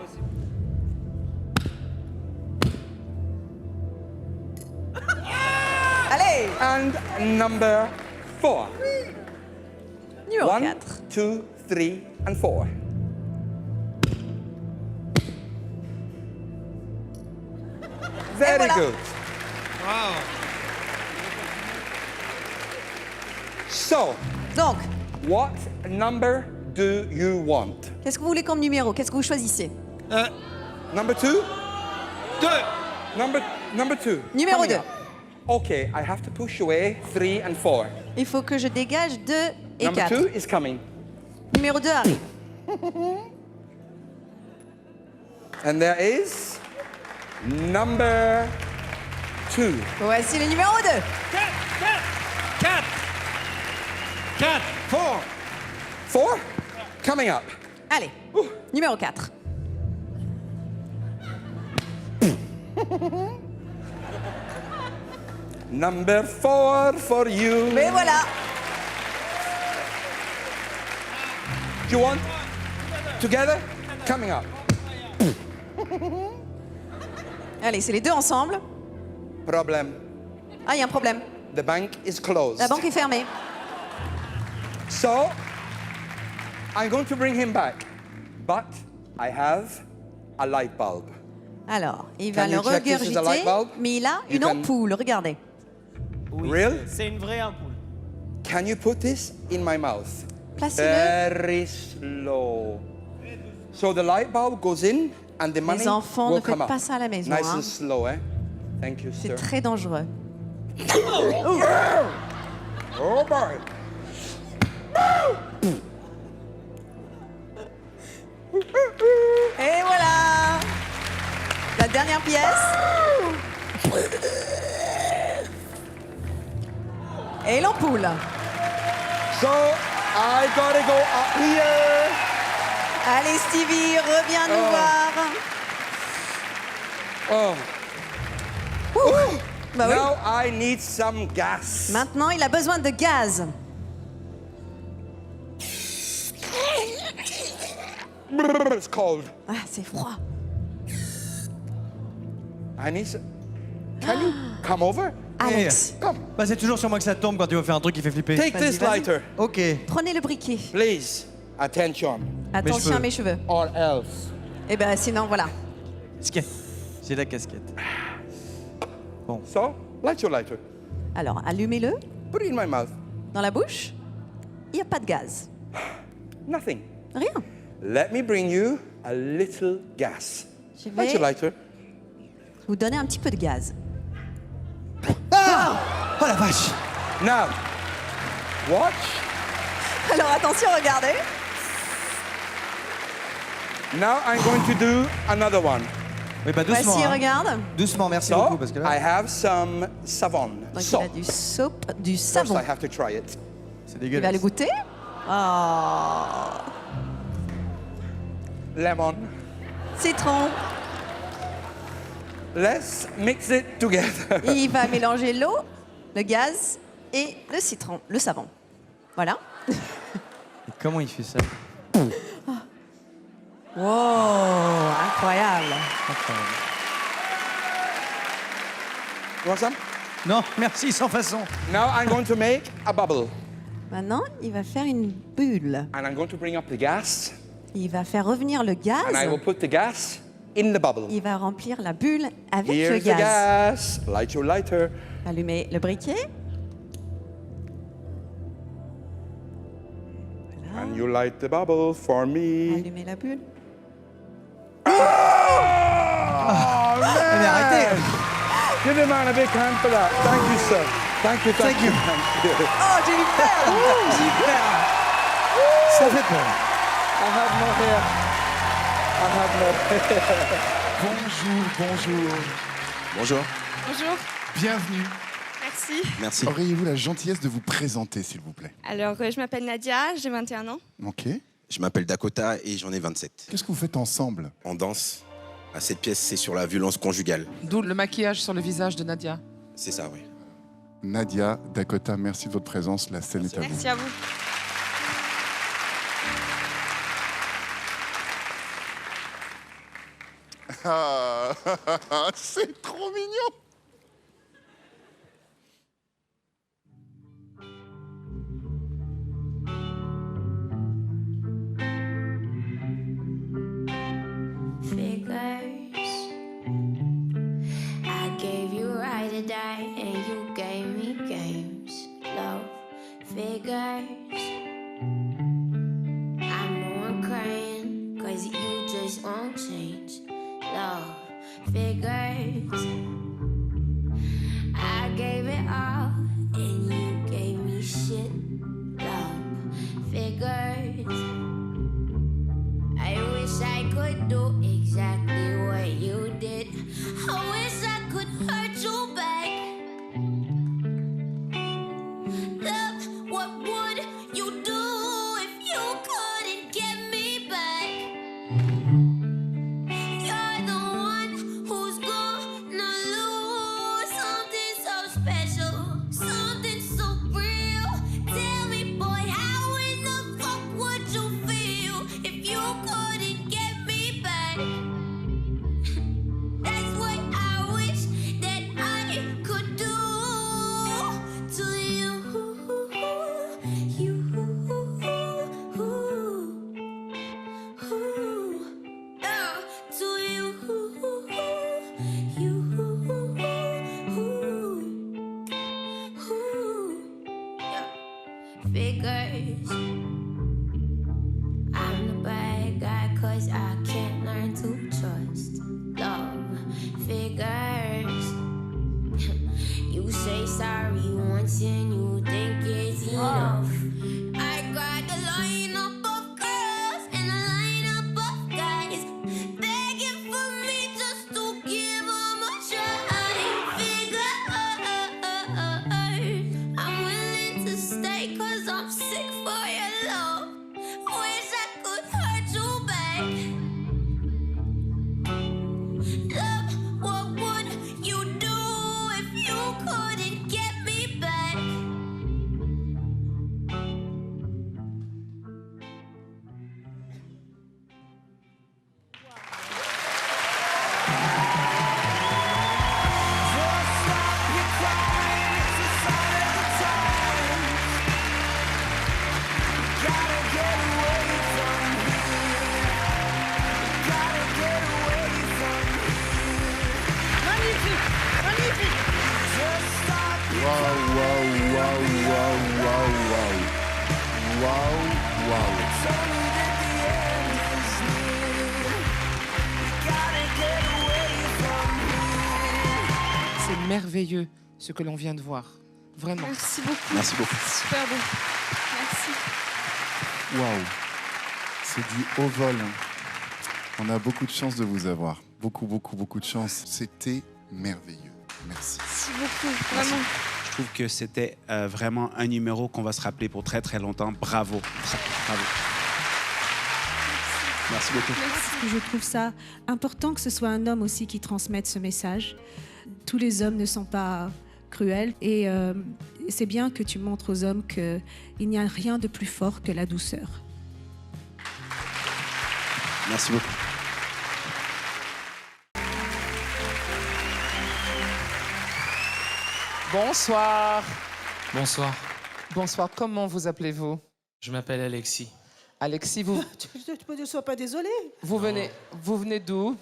Allez. And number 4. Numéro 1, 4. 2, 3, and 4. Very voilà. good. So, donc, what number do you want? Qu'est-ce que vous voulez comme numéro? Qu'est-ce que vous choisissez? Number 2? 2. Number 2. Numéro 2. Okay, I have to push away 3 and 4. Il faut que je dégage 2 et Number 4. 2 is coming. Numéro 2 arrive. And there is number 2. Voici le numéro 2. 4. 4. 4. 4? Coming up. Allez, numéro 4. Number 4 for you. Mais voilà. You want? Together? Coming up. Allez, c'est les deux ensemble. Problem. Ah, il y a un problème. The bank is closed. La banque est fermée. So, I'm going to bring him back. But I have a light bulb. Alors, il va Can le you check this is a light regurgiter, bulb? mais il a You une can- ampoule, regardez. Real? C'est une vraie ampoule. Can you put this in my mouth? Placez-le. Very slow. So the light bulb goes in and the money Les enfants, will ne faites come up. pas ça à la maison, Nice hein. and slow, eh? Thank you, C'est sir. très dangereux. Oh boy. Et voilà. La dernière pièce. Et l'ampoule. So I gotta go up here. Allez Stevie, reviens nous voir. Oh. Bah oui. Now I need some gas. Maintenant, il a besoin de gaz. It's cold. Ah, c'est froid. I need some... Can you come over? Alex. Come. Bah, c'est toujours sur moi que ça tombe quand tu veux faire un truc qui fait flipper. Take this lighter. Ok. Prenez le briquet. Please. Attention. Attention à mes cheveux. Or else. Eh ben sinon, voilà. C'est la casquette. Bon. So, light your lighter. Alors, allumez-le. Put it in my mouth. Dans la bouche. Il n'y a pas de gaz. Nothing. Rien. Let me bring you a little gas. Je Light your vais lighter. vous donner un petit peu de gaz. Ah! Oh la vache! Now, watch. Alors attention, regardez. Now I'm going to do another one. Oui, bah doucement. Voici, hein. regarde. Doucement, merci So, beaucoup. Parce que là, I have some savon. Donc So, il a du soap, du first savon. I have to try it. c'est Il va dégueulasse. le goûter. Oh. Lemon. Citron. Let's mix it together. Il va mélanger l'eau, le gaz et le citron, le savon. Voilà. Et comment il fait ça? Wow, incroyable. You want some? Non, merci, sans façon. Now I'm going to make a bubble. Maintenant, il va faire une bulle. And I'm going to bring up the gas. Il va faire revenir le gaz. And I will put the gas in the bubble. Il va remplir la bulle avec le Here's the gaz. gas. Light your lighter. Allumez le briquet. And Can you light the bubble for me? Allumez la bulle. Oh, Mais arrêtez. Give the man a big hand for that. Thank you, sir. Thank you, thank you. Oh, Jennifer. Jennifer. Ça fait peur. I have no hair. I have no hair. Bonjour, bonjour. Bonjour. Bonjour. Bienvenue. Merci. Merci. Auriez-vous la gentillesse de vous présenter, s'il vous plaît? Alors, je m'appelle Nadia, j'ai 21 ans. Ok. Je m'appelle Dakota et j'en ai 27. Qu'est-ce que vous faites ensemble? En danse. À cette pièce, c'est sur la violence conjugale. D'où le maquillage sur le visage de Nadia. C'est ça, oui. Nadia, Dakota, merci de votre présence. La scène est à vous. Merci à vous. Ah, c'est trop mignon. Figures. I gave you right to die and you gave me games. Love figures. I know I'm crying cause you just won't change. Love figures. I gave it all and you gave me shit. Love figures. I wish I could do exactly what you did. I wish I could hurt you back. Love, what would you do if you couldn't get me back? You're the one who's gonna lose something so special, something so real. Tell me, boy, how in the fuck would you feel if you couldn't get me back? That's what I wish that I could do to you. To you. Figures. I'm the bad guy cause I can't learn to trust. Love figures. You say sorry once and you think it's enough. I got the lineup of girls and a lineup of guys begging for me just to give them a try. Figures. I'm willing to stay cause I'm sick for your love. Wish I could hurt you back. Love, what would you do if you couldn't get me back? Waouh, waouh, waouh, waouh, waouh, waouh. Waouh, waouh. C'est merveilleux ce que l'on vient de voir. Vraiment. Merci beaucoup. Merci beaucoup. Super beau. Merci. Waouh. C'est du haut vol. On a beaucoup de chance de vous avoir. Beaucoup, beaucoup, beaucoup de chance. C'était merveilleux. Merci. Merci beaucoup. Vraiment. Je trouve que c'était vraiment un numéro qu'on va se rappeler pour très très longtemps. Bravo. Bravo. Merci beaucoup. Je trouve ça important que ce soit un homme aussi qui transmette ce message. Tous les hommes ne sont pas cruels et c'est bien que tu montres aux hommes qu'il n'y a rien de plus fort que la douceur. Merci beaucoup. Bonsoir. Bonsoir. Bonsoir, comment vous appelez-vous? Je m'appelle Alexis. Alexis, vous, Ne sois pas désolé. vous venez d'où?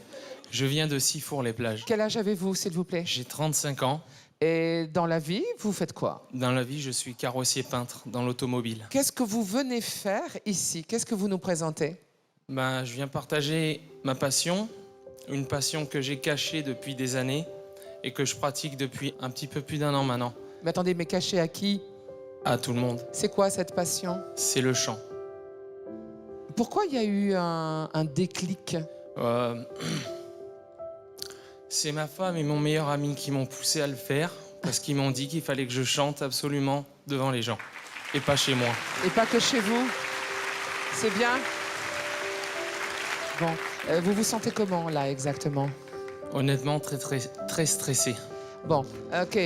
Je viens de Sifour-les-Plages. Quel âge avez-vous, s'il vous plaît? J'ai 35 ans. Et dans la vie, vous faites quoi? Dans la vie, je suis carrossier peintre dans l'automobile. Qu'est-ce que vous venez faire ici? Qu'est-ce que vous nous présentez? Ben, je viens partager ma passion, une passion que j'ai cachée depuis des années et que je pratique depuis un petit peu plus d'1 an maintenant. Mais attendez, mais cachée à qui? À tout le monde. C'est quoi cette passion? C'est le chant. Pourquoi il y a eu un déclic? C'est ma femme et mon meilleur ami qui m'ont poussé à le faire parce qu'ils m'ont dit qu'il fallait que je chante absolument devant les gens et pas chez moi. Et pas que chez vous? C'est bien? Bon, vous vous sentez comment là exactement? Honnêtement, très stressé. Bon, ok.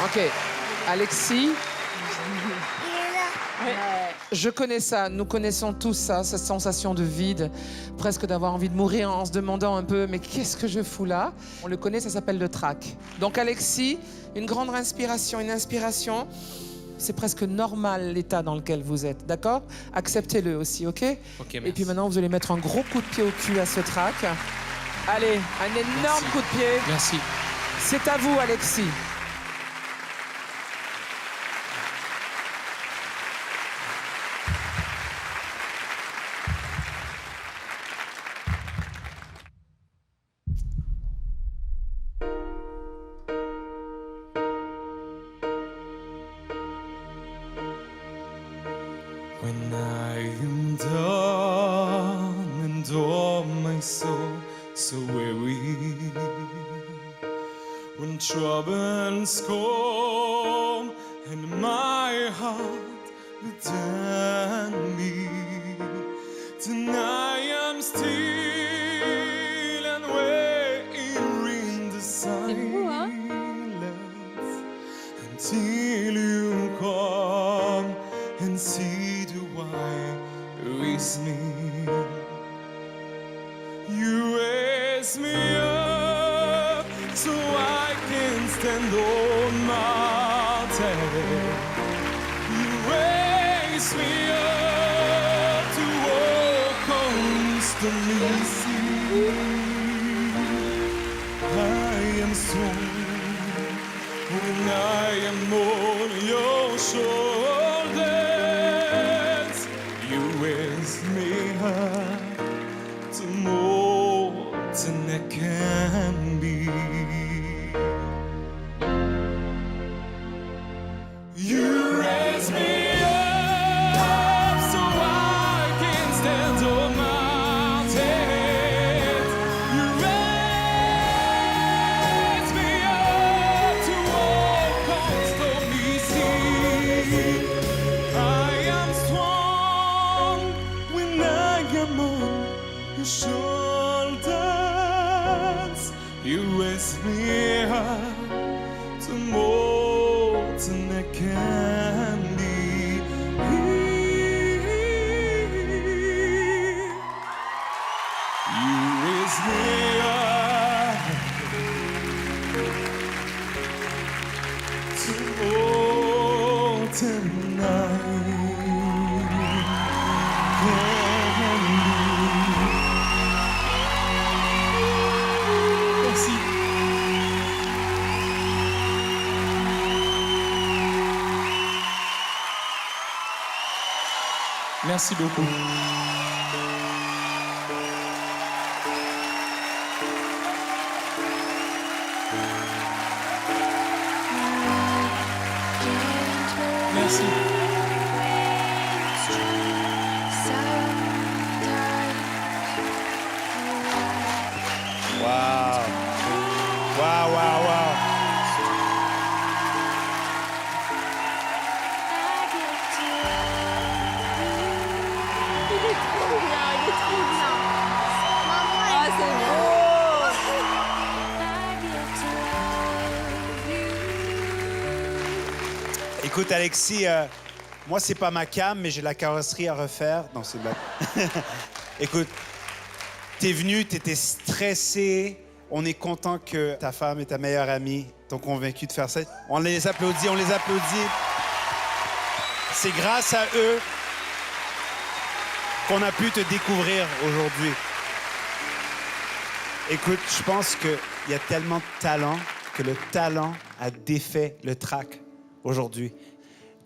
Ok, Alexis. Je connais ça, nous connaissons tous ça, cette sensation de vide, presque d'avoir envie de mourir en se demandant un peu, mais qu'est-ce que je fous là? On le connaît, ça s'appelle le trac. Donc Alexis, une grande inspiration, c'est presque normal l'état dans lequel vous êtes, d'accord? Acceptez-le aussi, ok? Ok, et puis maintenant, vous allez mettre un gros coup de pied au cul à ce trac. Allez, un énorme coup de pied. Merci. C'est à vous, Alexis. When I am done and all my soul so weary, when troubles come and my heart within me, then I am still and waiting in the silence until you come and see the why with me. You raise me up so I can stand on mountain. You raise me up to walk on stormy sea. I am strong when I am on your shoulders. You raise me up to more than I can be. You raise me up so I can stand on mountains. You raise me up to walk on stormy seas. I am strong when I am on your shoulders. You raise me up to more than I can be. You raise me up to more than I can be. Merci. Merci beaucoup. Merci. Wow. Wow, wow, wow. Il est trop bien, il est trop bien. Maman, Ah, c'est Écoute, Alexis, moi, c'est pas ma cam, mais j'ai la carrosserie à refaire. Non, c'est blague. Écoute, t'es venu, t'étais stressé. On est content que ta femme et ta meilleure amie t'ont convaincu de faire ça. On les applaudit, on les applaudit. C'est grâce à eux qu'on a pu te découvrir aujourd'hui. Écoute, je pense qu'il y a tellement de talent que le talent a défait le trac aujourd'hui.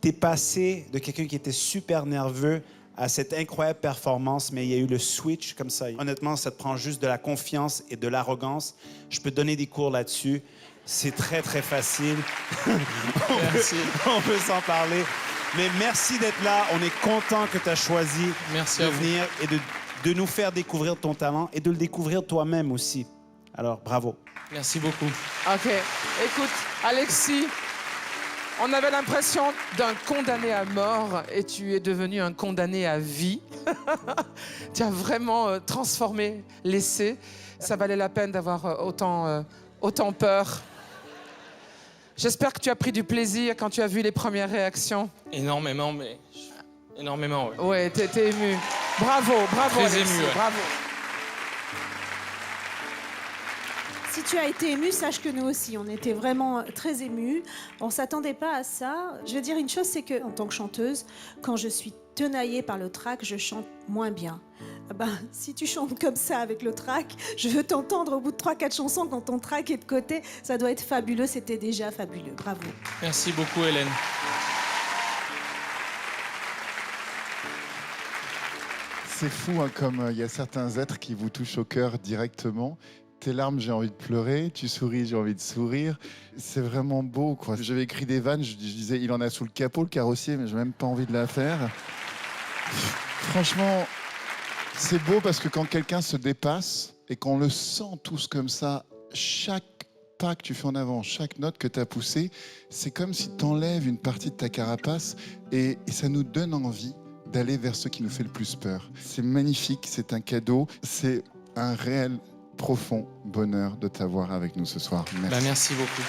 T'es passé de quelqu'un qui était super nerveux à cette incroyable performance, mais il y a eu le switch comme ça. Honnêtement, ça te prend juste de la confiance et de l'arrogance. Je peux te donner des cours là-dessus. C'est très, très facile. Merci. On peut s'en parler. Mais merci d'être là. On est content que tu as choisi de venir et de nous faire découvrir ton talent et de le découvrir toi-même aussi. Alors, bravo. Merci beaucoup. OK. Écoute, Alexis, on avait l'impression d'un condamné à mort et tu es devenu un condamné à vie. Tu as vraiment transformé l'essai. Ça valait la peine d'avoir autant peur. J'espère que tu as pris du plaisir quand tu as vu les premières réactions. Énormément, mais... Énormément, oui. Ouais, t'es ému. Bravo, Très Alexis, ému, ouais. bravo. Si tu as été ému, sache que nous aussi, on était vraiment très émus. On ne s'attendait pas à ça. Je veux dire une chose, c'est que en tant que chanteuse, quand je suis tenaillée par le trac, je chante moins bien. Ah ben, si tu chantes comme ça avec le trac, je veux t'entendre au bout de 3-4 chansons quand ton trac est de côté. Ça doit être fabuleux, c'était déjà fabuleux. Bravo. Merci beaucoup, Hélène. C'est fou, hein, comme il y a certains êtres qui vous touchent au cœur directement. Tes larmes, j'ai envie de pleurer. Tu souris, j'ai envie de sourire. C'est vraiment beau, quoi. J'avais écrit des vannes, je disais, il en a sous le capot, le carrossier, mais j'ai même pas envie de la faire. Franchement, c'est beau parce que quand quelqu'un se dépasse et qu'on le sent tous comme ça, chaque pas que tu fais en avant, chaque note que tu as poussée, c'est comme si tu enlèves une partie de ta carapace et ça nous donne envie d'aller vers ce qui nous fait le plus peur. C'est magnifique, c'est un cadeau, c'est un réel profond bonheur de t'avoir avec nous ce soir. Merci. Merci beaucoup.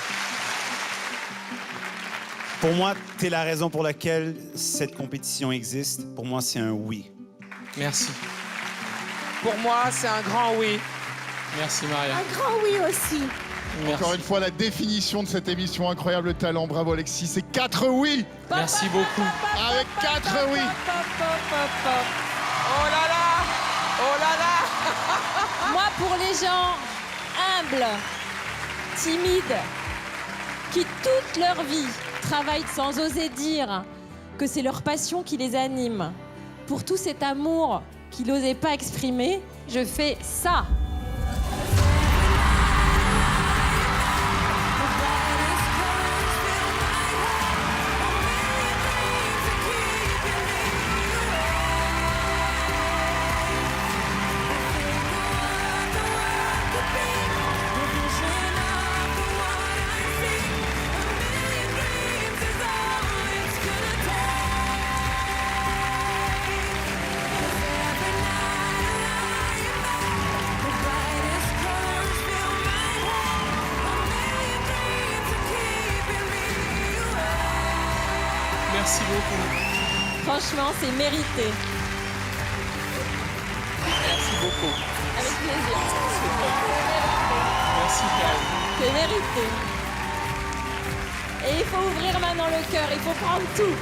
Pour moi, tu es la raison pour laquelle cette compétition existe. Pour moi, c'est un oui. Merci. Pour moi, c'est un grand oui. Merci, Maria. Un grand oui aussi. Merci. Encore une fois, la définition de cette émission Incroyable Talent. Bravo Alexis, c'est 4 oui. Merci beaucoup. Avec 4 oui. Oh là là! Oh là là! Moi, pour les gens humbles, timides, qui toute leur vie travaillent sans oser dire que c'est leur passion qui les anime, pour tout cet amour qu'ils n'osaient pas exprimer, je fais ça. Merci beaucoup. Franchement, c'est mérité. Merci beaucoup. Avec plaisir. Merci, Karine. C'est mérité. Et il faut ouvrir maintenant le cœur, il faut prendre tout.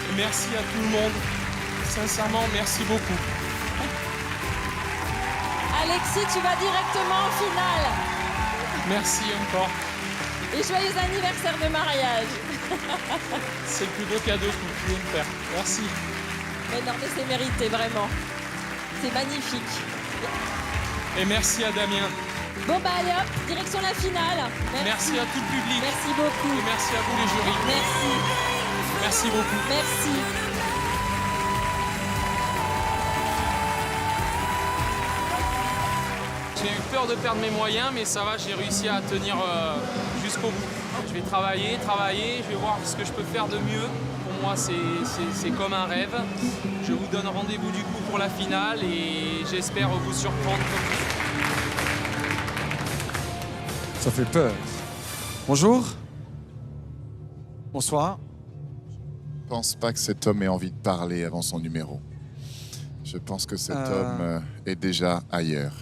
Et merci à tout le monde. Sincèrement, merci beaucoup. Alexis, tu vas directement en finale. Merci encore. Et joyeux anniversaire de mariage. C'est le plus beau cadeau que vous pouvez me faire. Merci. Mais non, mais c'est mérité, vraiment. C'est magnifique. Et merci à Damien. Bon, bah allez hop, direction la finale. Merci à tout le public. Merci beaucoup. Et merci à vous les jurys. Merci. Merci beaucoup. Merci. J'ai eu peur de perdre mes moyens, mais ça va, j'ai réussi à tenir jusqu'au bout. Je vais travailler, je vais voir ce que je peux faire de mieux. Pour moi, c'est comme un rêve. Je vous donne rendez-vous du coup pour la finale et j'espère vous surprendre. Ça fait peur. Bonjour. Bonsoir. Je pense pas que cet homme ait envie de parler avant son numéro. Je pense que cet homme est déjà ailleurs.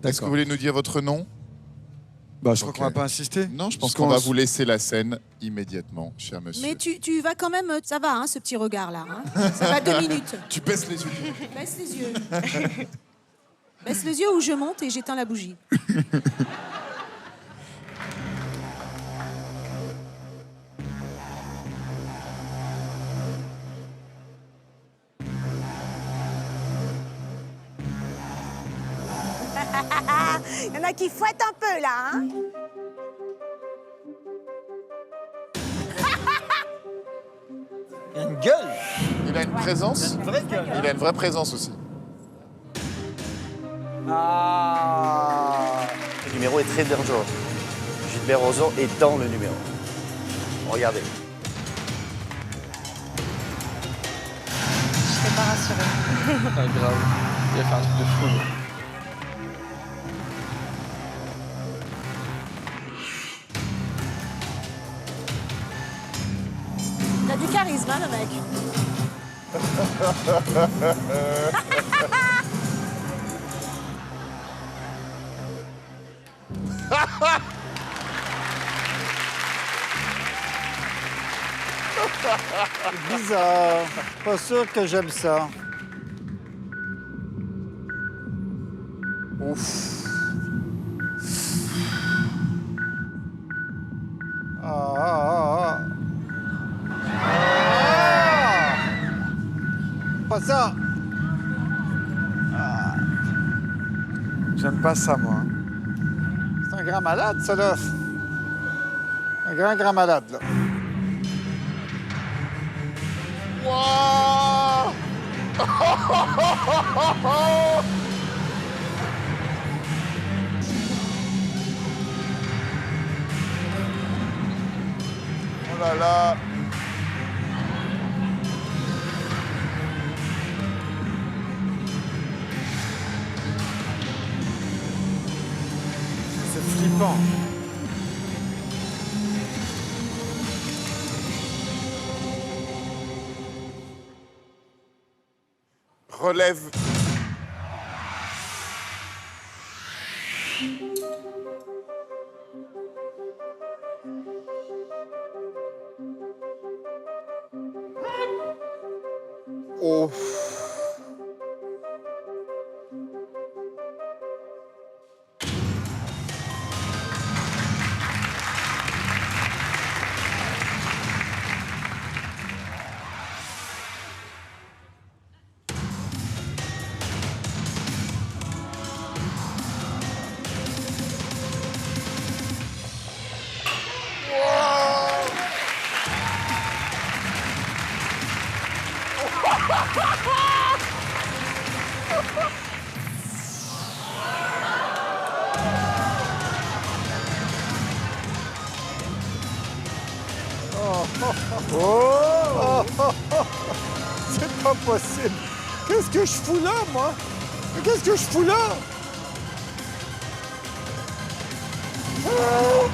Est-ce que vous voulez nous dire votre nom? Bah, je crois qu'on va pas insister. Non, je pense qu'on va vous laisser la scène immédiatement, cher monsieur. Mais tu vas quand même... Ça va, hein, ce petit regard-là. Hein. Ça va 2 minutes. Tu baisses les yeux. Baisse les yeux. Baisse les yeux ou je monte et j'éteins la bougie. Il y en a qui fouettent un peu là, hein? Il a une gueule. Il a une présence. Il a une vraie gueule. Il a une vraie présence aussi. Le numéro est très dangereux. Gilbert Rozon est dans le numéro. Regardez. Je serais pas rassurée. Pas grave. Il a fait un truc de fou. Il a du charisme, hein, le mec. C'est bizarre. Pas sûr que j'aime ça. Ouf. Pas ça. J'aime pas ça, moi. C'est un grand malade, ça, là. Un grand malade, là. Wow! Oh là là! C'est flippant. Relève. Oh. Oh! C'est pas possible. Qu'est-ce que je fous là, moi? Mais qu'est-ce que je fous là? Oh!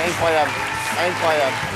Incroyable, incroyable.